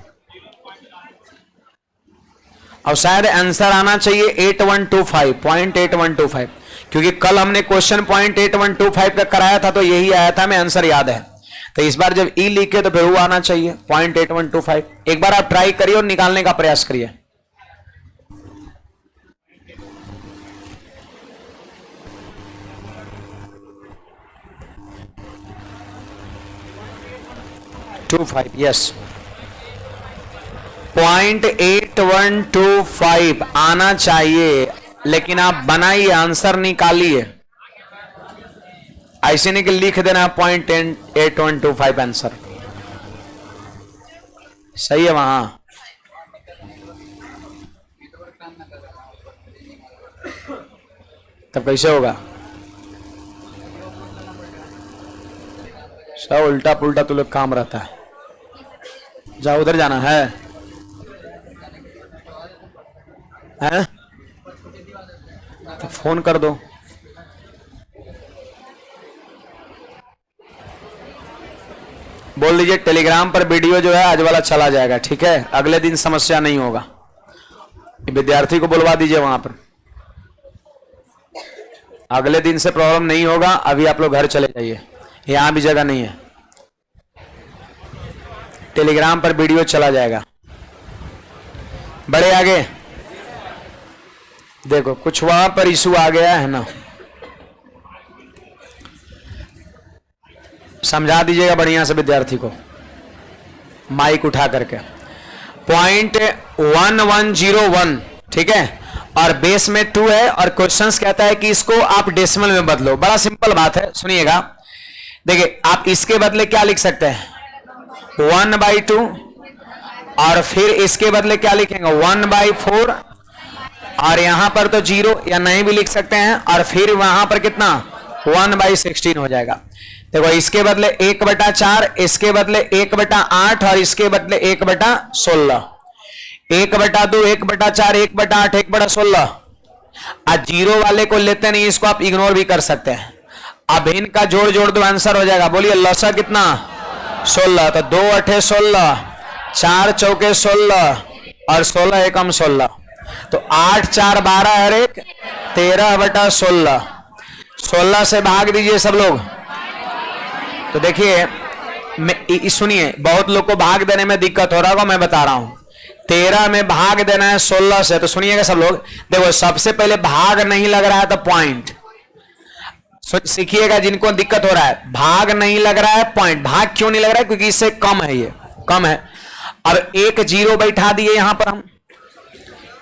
और शायद आंसर आना चाहिए 8125, क्योंकि कल हमने क्वेश्चन 0.8125 का कराया था, तो यही आया था, हमें आंसर याद है। तो इस बार जब ई लिखे तो फिर वो आना चाहिए 0.8125। एक बार आप ट्राई करिए और निकालने का प्रयास करिए। यस, 0.8125 आना चाहिए, लेकिन आप बनाइए, आंसर निकालिए। ऐसे नहीं कि लिख देना 0.8125 आंसर। सही है वहां? तब कैसे होगा? सब उल्टा पुल्टा तो लोग काम रहता है। जाओ, उधर जाना है, हैं? तो फोन कर दो। बोल दीजिए टेलीग्राम पर वीडियो जो है आज वाला चला जाएगा, ठीक है? अगले दिन समस्या नहीं होगा। विद्यार्थी को बुलवा दीजिए वहां पर, अगले दिन से प्रॉब्लम नहीं होगा। अभी आप लोग घर चले जाइए, यहां भी जगह नहीं है। टेलीग्राम पर वीडियो चला जाएगा। बड़े आगे देखो, कुछ वहां पर इशू आ गया है ना, समझा दीजिएगा बढ़िया से विद्यार्थी को, माइक उठा करके। 0.1101, ठीक है, और बेस में 2 है, और क्वेश्चंस कहता है कि इसको आप डेसिमल में बदलो। बड़ा सिंपल बात है, सुनिएगा। देखिए आप इसके बदले क्या लिख सकते हैं? 1/2, और फिर इसके बदले क्या लिखेंगे? 1/4, और यहां पर तो 0 या नहीं भी लिख सकते हैं, और फिर वहां पर कितना? 1/16 हो जाएगा। देखो इसके बदले 1/4, इसके बदले 1/8, और इसके बदले 1/16, 1/2, 1/4, 1/8, 1/16। आज 0 वाले को लेते नहीं, इसको आप इग्नोर भी कर सकते हैं। अब इनका जोड़ दो, आंसर हो जाएगा। बोलिए लसा कितना? 16। तो 2 8 16, 4 चौके 16, और 16 एकम 16, तो 8 4 12 और 1 13/16। 16 से भाग दीजिए सब लोग। तो देखिए सुनिए, बहुत लोग को भाग देने में दिक्कत हो रहा होगा, मैं बता रहा हूं। 13 में भाग देना है 16 से। तो सुनिएगा सब लोग, देखो सबसे पहले भाग नहीं लग रहा है तो पॉइंट सीखिएगा। जिनको दिक्कत हो रहा है भाग नहीं लग रहा है पॉइंट, भाग क्यों नहीं लग रहा है? क्योंकि इससे कम है, ये कम है। अब एक जीरो बैठा दिए यहां पर, हम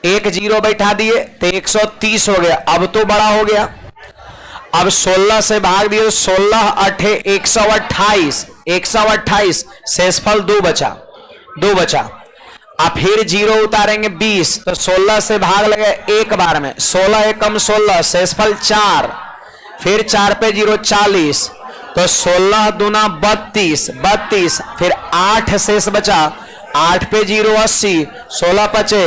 एक जीरो बैठा दिए तो 130 हो गया। अब तो बड़ा हो गया। अब 16 से भाग दिए, 16 अठे 128, 128 शेषफल 2 बचा, 2 बचा। अब फिर जीरो उतारेंगे 20, तो 16 से भाग लगे एक बार में, 16 एकम 16 शेषफल 4, फिर 4 पे जीरो 40, तो 16 दूना 32, 32 फिर 8 शेष बचा, 8 पे जीरो 80, 16 पचे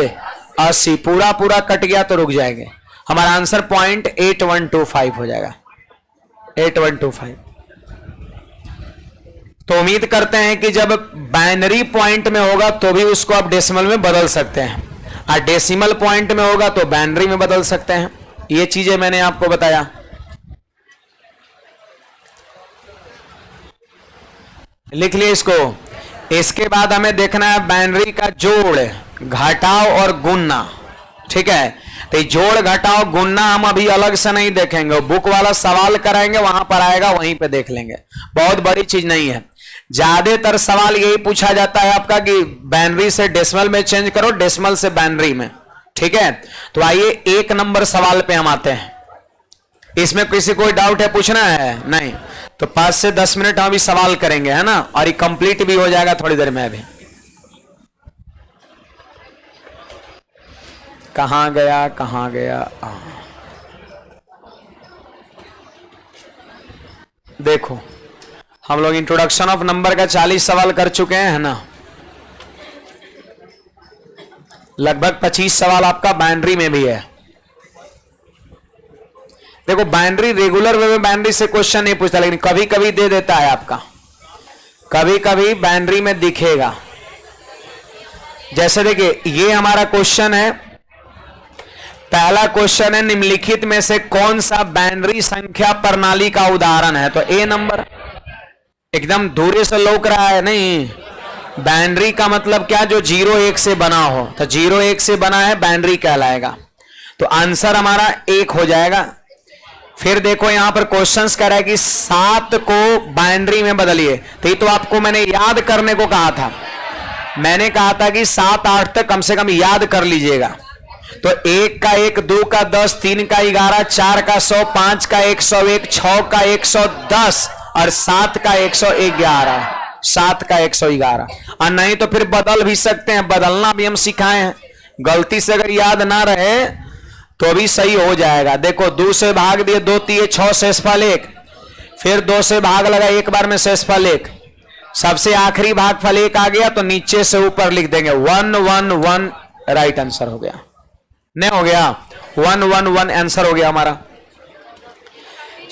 80, पूरा पूरा कट गया तो रुक जाएंगे। हमारा आंसर 0.8125 हो जाएगा, 8125। तो उम्मीद करते हैं कि जब बाइनरी पॉइंट में होगा तो भी उसको आप डेसिमल में बदल सकते हैं, और डेसिमल पॉइंट में होगा तो बाइनरी में बदल सकते हैं। ये चीजें मैंने आपको बताया। लिख लिए इसको। इसके बाद हमें देखना है बाइनरी का जोड़, घटाव और गुणना। ठीक है, तो जोड़ घटाव गुणना हम अभी अलग से नहीं देखेंगे, बुक वाला सवाल कराएंगे वहां पर आएगा, वहीं पे देख लेंगे। बहुत बड़ी चीज नहीं है। ज्यादातर सवाल यही पूछा जाता है आपका कि बाइनरी से डेसिमल में चेंज करो, डेसिमल से बाइनरी में। ठीक है, तो आइए 1 नंबर सवाल पे हम आते हैं। इसमें किसी कोई डाउट है, पूछना है? नहीं, तो 5 से 10 मिनट हम अभी सवाल करेंगे, है ना, और ये कंप्लीट भी हो जाएगा थोड़ी देर में। अभी कहां गया, कहां गया? देखो हम लोग इंट्रोडक्शन ऑफ नंबर का 40 सवाल कर चुके हैं, है ना। लगभग 25 सवाल आपका बाइनरी में भी है। देखो बाइनरी रेगुलर वे में बाइनरी से क्वेश्चन नहीं पूछता, लेकिन कभी कभी दे देता है आपका, कभी कभी बाइनरी में दिखेगा। जैसे देखिए ये हमारा क्वेश्चन है, पहला क्वेश्चन है निम्नलिखित में से कौन सा बाइनरी संख्या प्रणाली का उदाहरण है? तो ए नंबर एकदम दूर से लौक रहा है, नहीं। बाइनरी का मतलब क्या? जो 0 1 से बना हो, तो 0 1 से बना है बाइनरी कहलाएगा। तो आंसर हमारा 1 हो जाएगा। फिर देखो यहां पर क्वेश्चंस कह रहा है कि 7 को बाइनरी में बदलिए। तो ये तो आपको मैंने याद करने को कहा था, मैंने कहा था कि 7 8 तक कम से कम याद कर लीजिएगा। तो 1 का 1, 2 का 10, 3 का 11, 4 का 100, 5 का 101, 6 का 110 और 7 का 111, 7 का 111। और नहीं तो फिर बदल भी सकते हैं, बदलना भी हम सिखाए हैं। गलती से अगर याद ना रहे तो भी सही हो जाएगा। देखो 2 से भाग दिए, 2 3 6 शेषफल 1, फिर 2 से भाग लगा एक बार में शेषफल 1, सबसे आखिरी भागफल 1 आ गया तो नीचे से ऊपर लिख देंगे 1 1 1, राइट आंसर हो गया। नहीं हो गया? 1 1 1 आंसर हो गया हमारा।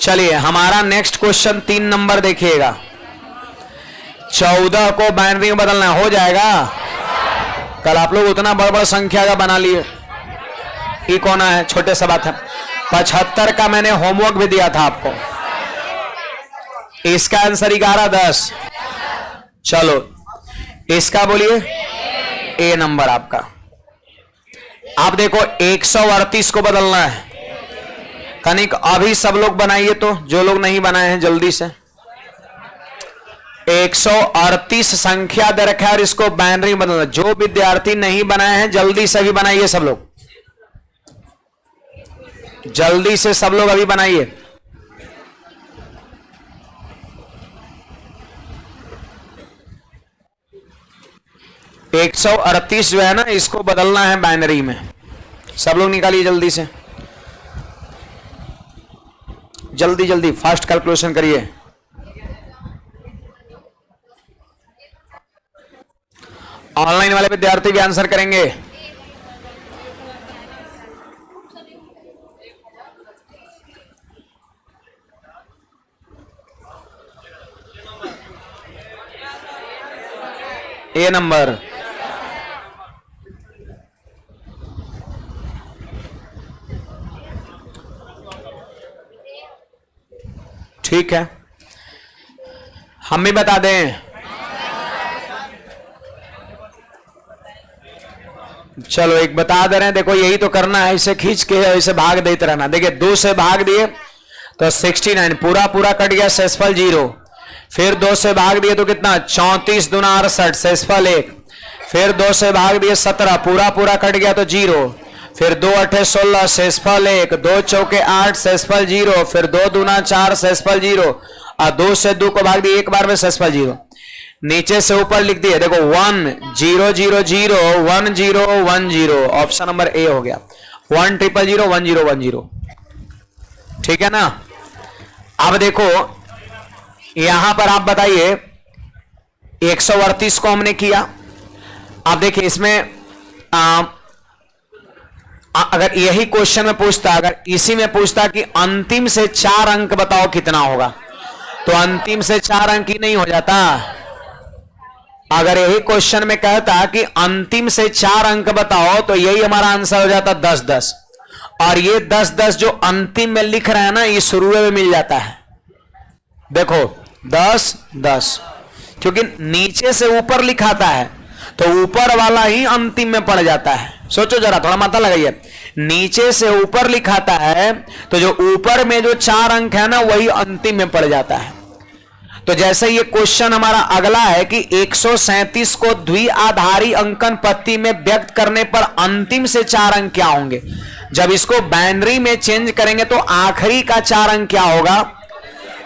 चलिए हमारा नेक्स्ट क्वेश्चन 3 नंबर देखिएगा। 14 को बाइनरी में बदलना हो जाएगा? कल आप लोग उतना बड़ा बड़ा संख्या का बना लिए, ये कौन है? छोटे सा बात है। 75 का मैंने होमवर्क भी दिया था आपको, इसका आंसर 11 10। चलो इसका बोलिए, ए नंबर आपका। आप देखो 138 को बदलना है, कनिक अभी सब लोग बनाइए, तो जो लोग नहीं बनाए हैं जल्दी से। 138 संख्या दे रखा है और इसको बाइनरी में बदलना। जो विद्यार्थी नहीं बनाए हैं जल्दी से भी बनाइए, सब लोग जल्दी से सब लोग अभी बनाइए। एक 138 जो है ना, इसको बदलना है बाइनरी में। सब लोग निकालिए जल्दी से, जल्दी जल्दी फास्ट कैलकुलेशन करिए। ऑनलाइन वाले विद्यार्थी भी आंसर करेंगे। ए नंबर। ठीक है, हम भी बता दें। चलो एक बता दे रहे हैं, देखो यही तो करना है, इसे खींच के इसे भाग देते रहना। देखिए 2 से भाग दिए तो 69 पूरा पूरा कट गया, शेषफल 0। फिर 2 से भाग दिए तो कितना 34 दूना 68, शेषफल 1। फिर 2 से भाग दिए 17 पूरा पूरा कट गया तो 0। फिर 2 8 16 शेषफल 1, 2 चौके 8 शेषफल 0। फिर 2 दूना 4 शेषफल 0 और 2 से 2 को भाग दिए एक बार में, शेषफल 0। नीचे से ऊपर लिख दिए, देखो 1 0 0 0 1 0 1 0, ऑप्शन नंबर ए हो गया। 1 0 0 1 0 1 0, ठीक है ना। अब देखो यहां पर आप बताइए 138 को हमने किया। अब देखिए इसमें अगर यही क्वेश्चन में पूछता, अगर इसी में पूछता कि अंतिम से 4 अंक बताओ कितना होगा, तो अंतिम से 4 अंक ही नहीं हो जाता। अगर यही क्वेश्चन में कहता कि अंतिम से 4 अंक बताओ, तो यही हमारा आंसर हो जाता 10 10। और ये 10 10 जो अंतिम में लिख रहे हैं ना, ये शुरू में मिल जाता है। देखो 10 10, क्योंकि नीचे से ऊपर लिखाता है तो ऊपर वाला ही अंतिम में पड़ जाता है। सोचो जरा, थोड़ा माथा लगाइए, नीचे से ऊपर लिखाता है तो जो ऊपर में जो 4 अंक है ना, वही अंतिम में पड़ जाता है। तो जैसे ये क्वेश्चन हमारा अगला है कि 137 को द्विआधारी अंकन पत्ती में व्यक्त करने पर अंतिम से 4 अंक क्या होंगे। जब इसको बाइनरी में चेंज करेंगे तो आखिरी का 4 अंक क्या होगा,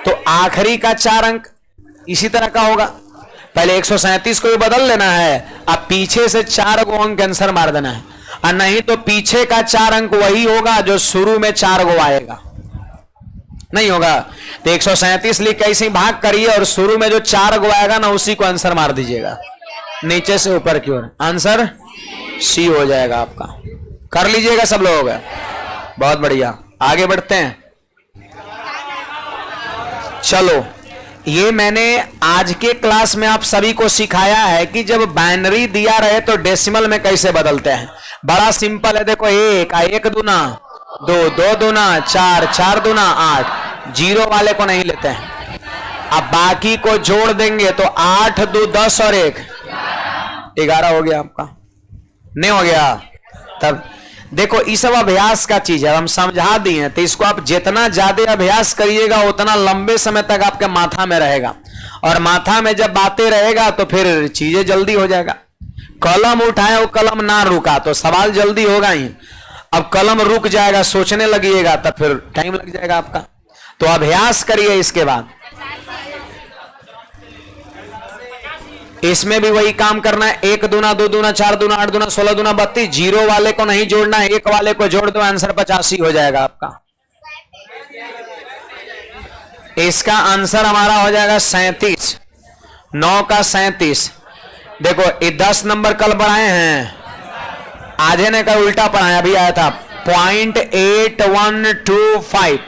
तो आखिरी का 4 अंक इसी तरह का होगा। पहले 137 को भी बदल लेना है, अब पीछे से 4 को अंक आंसर मार देना है, और नहीं तो पीछे का 4 अंक वही होगा जो शुरू में 4 को आएगा, नहीं होगा। तो 137 लिख के ऐसे ही भाग करिए और शुरू में जो 4 को आएगा ना, उसी को आंसर मार दीजिएगा नीचे से ऊपर की ओर, आंसर सी हो जाएगा आपका। कर लीजिएगा सब लोग, बहुत बढ़िया। आगे बढ़ते हैं, चलो ये मैंने आज के क्लास में आप सभी को सिखाया है कि जब बाइनरी दिया रहे तो डेसिमल में कैसे बदलते हैं। बड़ा सिंपल है, देखो 1 1 दूना 2 2 दूना 4 4 दूना 8, जीरो वाले को नहीं लेते हैं। अब बाकी को जोड़ देंगे तो 8 2 10 और 1 11 हो गया आपका, नहीं हो गया। तब देखो ये सब अभ्यास का चीज है, हम समझा दिए, तो इसको आप जितना ज्यादा अभ्यास करिएगा उतना लंबे समय तक आपके माथा में रहेगा, और माथा में जब बातें रहेगा तो फिर चीजें जल्दी हो जाएगा। कलम उठाए वो कलम ना रुका तो सवाल जल्दी होगा ही, अब कलम रुक जाएगा, सोचने लगिएगा, तब फिर टाइम लग जाएगा आपका। तो अभ्यास करिए। इसके बाद इसमें भी वही काम करना है, 1 दूना 2 दूना 4 दूना 8 दूना 16 दूना 32, जीरो वाले को नहीं जोड़ना है, 1 वाले को जोड़ दो, आंसर 85 हो जाएगा आपका। इसका आंसर हमारा हो जाएगा 37, 9 का 37। देखो ये 10 नंबर कल पढ़ाए हैं, आधे ने का उल्टा पढ़ाया, अभी आया था 0.8125,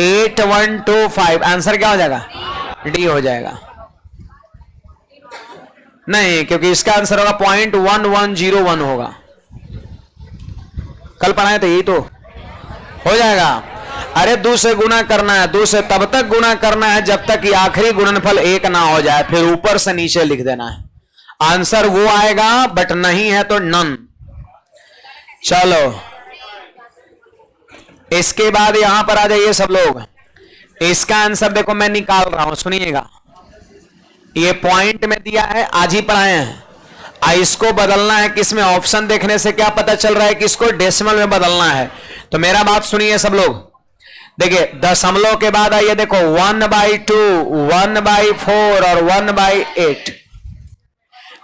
8125, आंसर क्या हो जाएगा, डी हो जाएगा। नहीं, क्योंकि इसका आंसर होगा 0.1101 होगा, कल पढ़ाए थे, यही तो हो जाएगा। अरे 2 से गुना करना है, 2 से तब तक गुना करना है जब तक कि आखिरी गुणनफल 1 ना हो जाए, फिर ऊपर से नीचे लिख देना है, आंसर वो आएगा, बट नहीं है तो नन। चलो इसके बाद यहां पर आ जाइए सब लोग, इसका आंसर देखो मैं निकाल रहा हूं, सुनिएगा। ये पॉइंट में दिया है, आज ही पढ़ाए हैं, इसको बदलना है किसमें, ऑप्शन देखने से क्या पता चल रहा है कि इसको डेसिमल में बदलना है। तो मेरा बात सुनिए सब लोग, देखिए दशमलव के बाद आइए, देखो 1/2 1/4 और 1/8,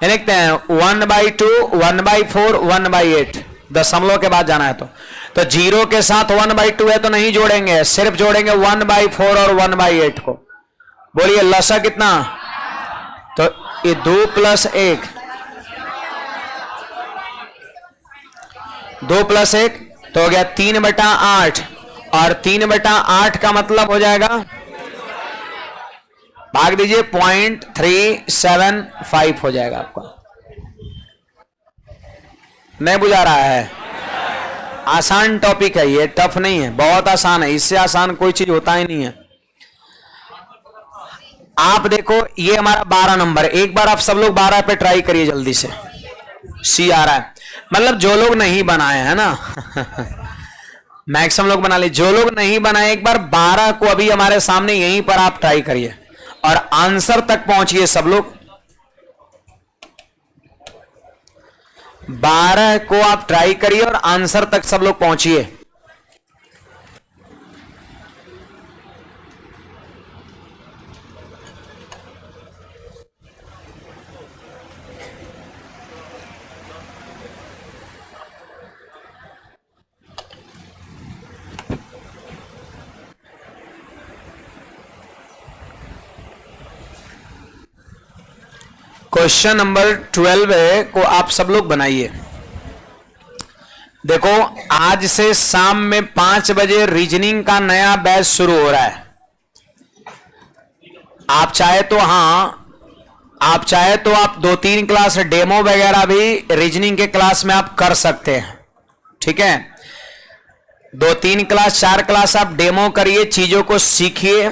लिखते हैं 1/2 1/4 1/8, दशमलव के बाद जाना है। तो जीरो के साथ 1/2 है तो नहीं जोड़ेंगे, सिर्फ जोड़ेंगे 1/4 और 1/8 को। बोलिए लसा कितना, तो ये 2 + 1, 2 + 1 तो हो गया 3/8, और 3/8 का मतलब हो जाएगा, भाग दीजिए 0.375 हो जाएगा आपका। नहीं बुझा रहा है, आसान टॉपिक है ये, टफ नहीं है, बहुत आसान है, इससे आसान कोई चीज होता ही नहीं है। आप देखो ये हमारा 12 नंबर, एक बार आप सब लोग 12 पे ट्राई करिए जल्दी से, सी आ रहा है। मतलब जो लोग नहीं बनाए है ना मैक्सिमम लोग बना ले, जो लोग नहीं बनाए एक बार 12 को अभी हमारे सामने यहीं पर आप ट्राई करिए और आंसर तक पहुंचिए सब लोग। 12 को आप ट्राई करिए और आंसर तक सब लोग पहुंचिए। क्वेश्चन नंबर 12 को आप सब लोग बनाइए। देखो आज से शाम में 5 बजे रीजनिंग का नया बैच शुरू हो रहा है। आप चाहे तो आप 2-3 क्लास डेमो वगैरह भी रीजनिंग के क्लास में आप कर सकते हैं, ठीक है। 2-3 क्लास 4 क्लास आप डेमो करिए, चीजों को सीखिए,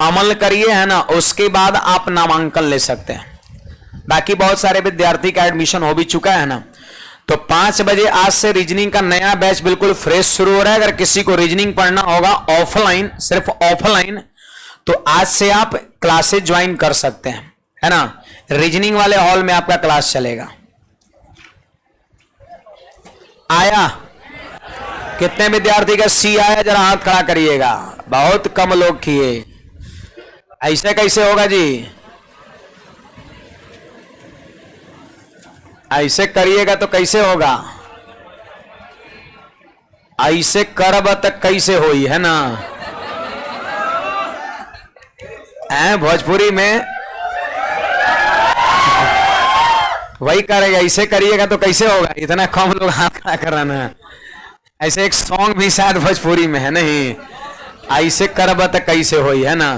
अमल करिए, है ना। उसके बाद आप नामांकन ले सकते हैं। बाकी बहुत सारे विद्यार्थी का एडमिशन हो भी चुका है ना। तो 5 बजे आज से रीजनिंग का नया बैच बिल्कुल फ्रेश शुरू हो रहा है। अगर किसी को रीजनिंग पढ़ना होगा ऑफलाइन, सिर्फ ऑफलाइन, तो आज से आप क्लासेज ज्वाइन कर सकते हैं, है ना। रीजनिंग वाले हॉल में आपका क्लास चलेगा। आया? कितने विद्यार्थी का सी आया? जरा हाथ खड़ा करिएगा। बहुत कम लोग किए। ऐसे कैसे होगा जी? ऐसे करिएगा तो कैसे होगा? ऐसे करब तक कैसे होई, है ना। भोजपुरी में वही करेगा। ऐसे करिएगा तो कैसे होगा? इतना कम लोग हाथ खड़ा कर रहे हैं। ऐसे एक सॉन्ग भी शायद भोजपुरी में है, नहीं ऐसे करब तक कैसे होई, है ना।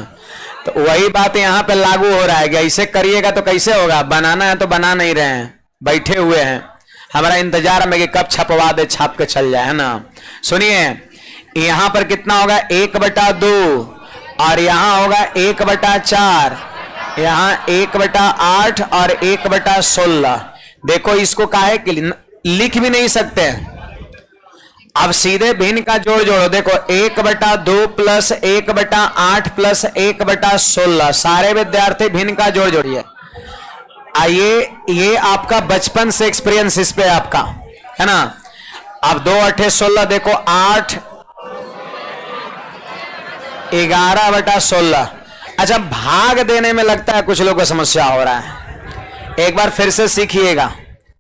तो वही बात यहाँ पे लागू हो रहा है कि ऐसे करिएगा तो कैसे होगा। बनाना है तो बना नहीं रहे हैं, बैठे हुए हैं, हमारा इंतजार में कि कब छपवा दे, छाप के चल जाए, है ना। सुनिए यहां पर कितना होगा? 1/2 और यहां होगा 1/4, यहां 1/8 और 1/16। देखो इसको काहे कि लिख भी नहीं सकते। अब सीधे भिन्न का जोड़ जोड़ो। देखो 1/2 प्लस 1/8 प्लस 1/16। सारे विद्यार्थी भिन्न का जोड़ जोड़िए। आइए, ये आपका बचपन से एक्सपीरियंस इस पे आपका, है ना। अब 2 8 16, देखो 8 11/16। अच्छा, भाग देने में लगता है कुछ लोगों को समस्या हो रहा है। एक बार फिर से सीखिएगा,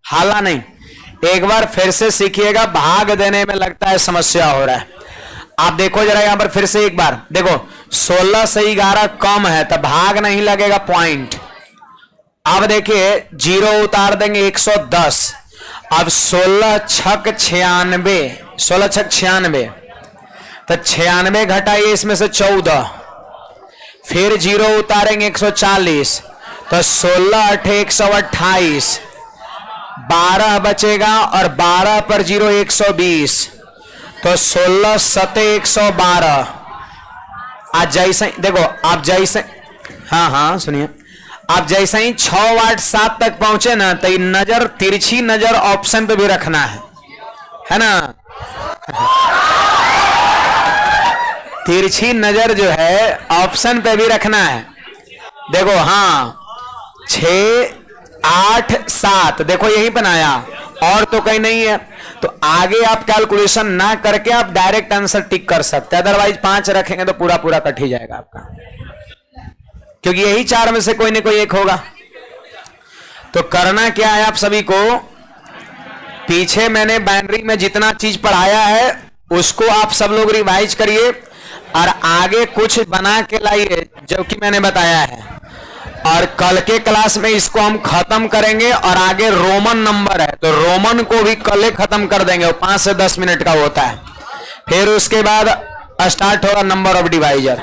हाला नहीं, एक बार फिर से सीखिएगा। भाग देने में लगता है समस्या हो रहा है। आप देखो जरा यहां पर फिर से एक बार देखो, 16 से 11 कम है तो भाग नहीं लगेगा, पॉइंट। अब देखिए 0 उतार देंगे 110। अब 16 छक 96, 16 छक 96, तो 96 घटाइए इसमें से 14, फिर 0 उतारेंगे 140, तो 16 8 128, 12 बचेगा और 12 पर 0 120, तो 16 7 112। आज जैसे देखो, आप जैसे हाँ सुनिए, आप जैसे ही 6 वाट 7 तक पहुंचे ना, तो नजर, तिरछी नजर ऑप्शन पे भी रखना है ना। तिरछी नजर जो है ऑप्शन पे भी रखना है। देखो 6 8 7, देखो यहीं पर आया, और तो कहीं नहीं है। तो आगे आप कैलकुलेशन ना करके आप डायरेक्ट आंसर टिक कर सकते हैं। अदरवाइज 5 रखेंगे तो पूरा पूरा कट ही जाएगा आपका, क्योंकि यही 4 में से कोई ना कोई एक होगा। तो करना क्या है आप सभी को, पीछे मैंने बाइनरी में जितना चीज पढ़ाया है उसको आप सब लोग रिवाइज करिए और आगे कुछ बना के लाइए जो कि मैंने बताया है। और कल के क्लास में इसको हम खत्म करेंगे और आगे रोमन नंबर है तो रोमन को भी कल खत्म कर देंगे। वो 5 से 10 मिनट का होता है। फिर उसके बाद स्टार्ट होगा नंबर ऑफ डिवाइजर,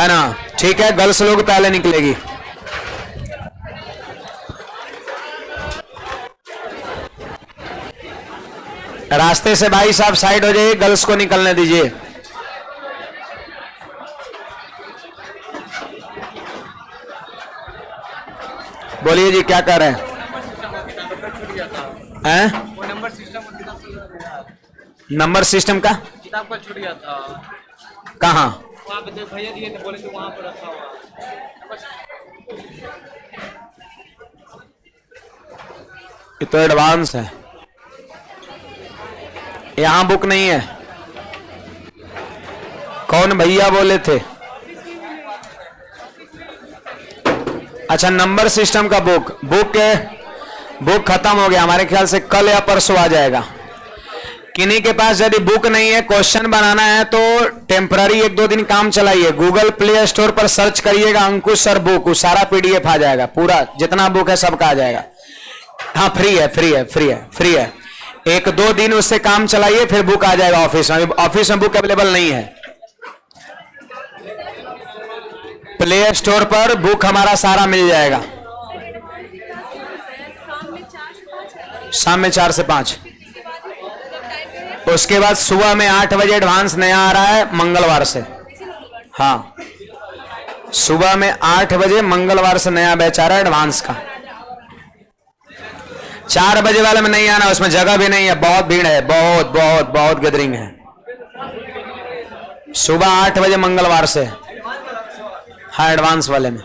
है ना। ठीक है, गर्ल्स लोग पहले निकलेगी। रास्ते से भाई साहब साइड हो जाइए, गर्ल्स को निकलने दीजिए। बोलिए जी, क्या कर रहे हैं? नंबर सिस्टम का किताब का छूट गया था, कहाँ? वहाँ पे भैया दिए थे, बोले थे वहाँ पर रखा हुआ। ये तो एडवांस है, यहां बुक नहीं है। कौन भैया बोले थे? अच्छा, नंबर सिस्टम का बुक खत्म हो गया, हमारे ख्याल से कल या परसों आ जाएगा। किन्हीं के पास यदि बुक नहीं है, क्वेश्चन बनाना है, तो टेम्पररी 1-2 दिन काम चलाइए। गूगल प्ले स्टोर पर सर्च करिएगा अंकुश सर बुक, सारा पीडीएफ आ जाएगा, पूरा जितना बुक है सबका आ जाएगा। हाँ, फ्री है। 1-2 दिन उससे काम चलाइए, फिर बुक आ जाएगा ऑफिस में। ऑफिस में बुक अवेलेबल नहीं है। प्ले स्टोर पर बुक हमारा सारा मिल जाएगा। शाम में 4 से 5। उसके बाद सुबह में 8 बजे एडवांस नया आ रहा है, मंगलवार से। हाँ, सुबह में 8 बजे मंगलवार से नया बैच आ रहा है एडवांस का। 4 बजे वाले में नहीं आना, उसमें जगह भी नहीं है, बहुत भीड़ है, बहुत गैदरिंग है। सुबह 8 बजे मंगलवार से, हाँ, एडवांस वाले में।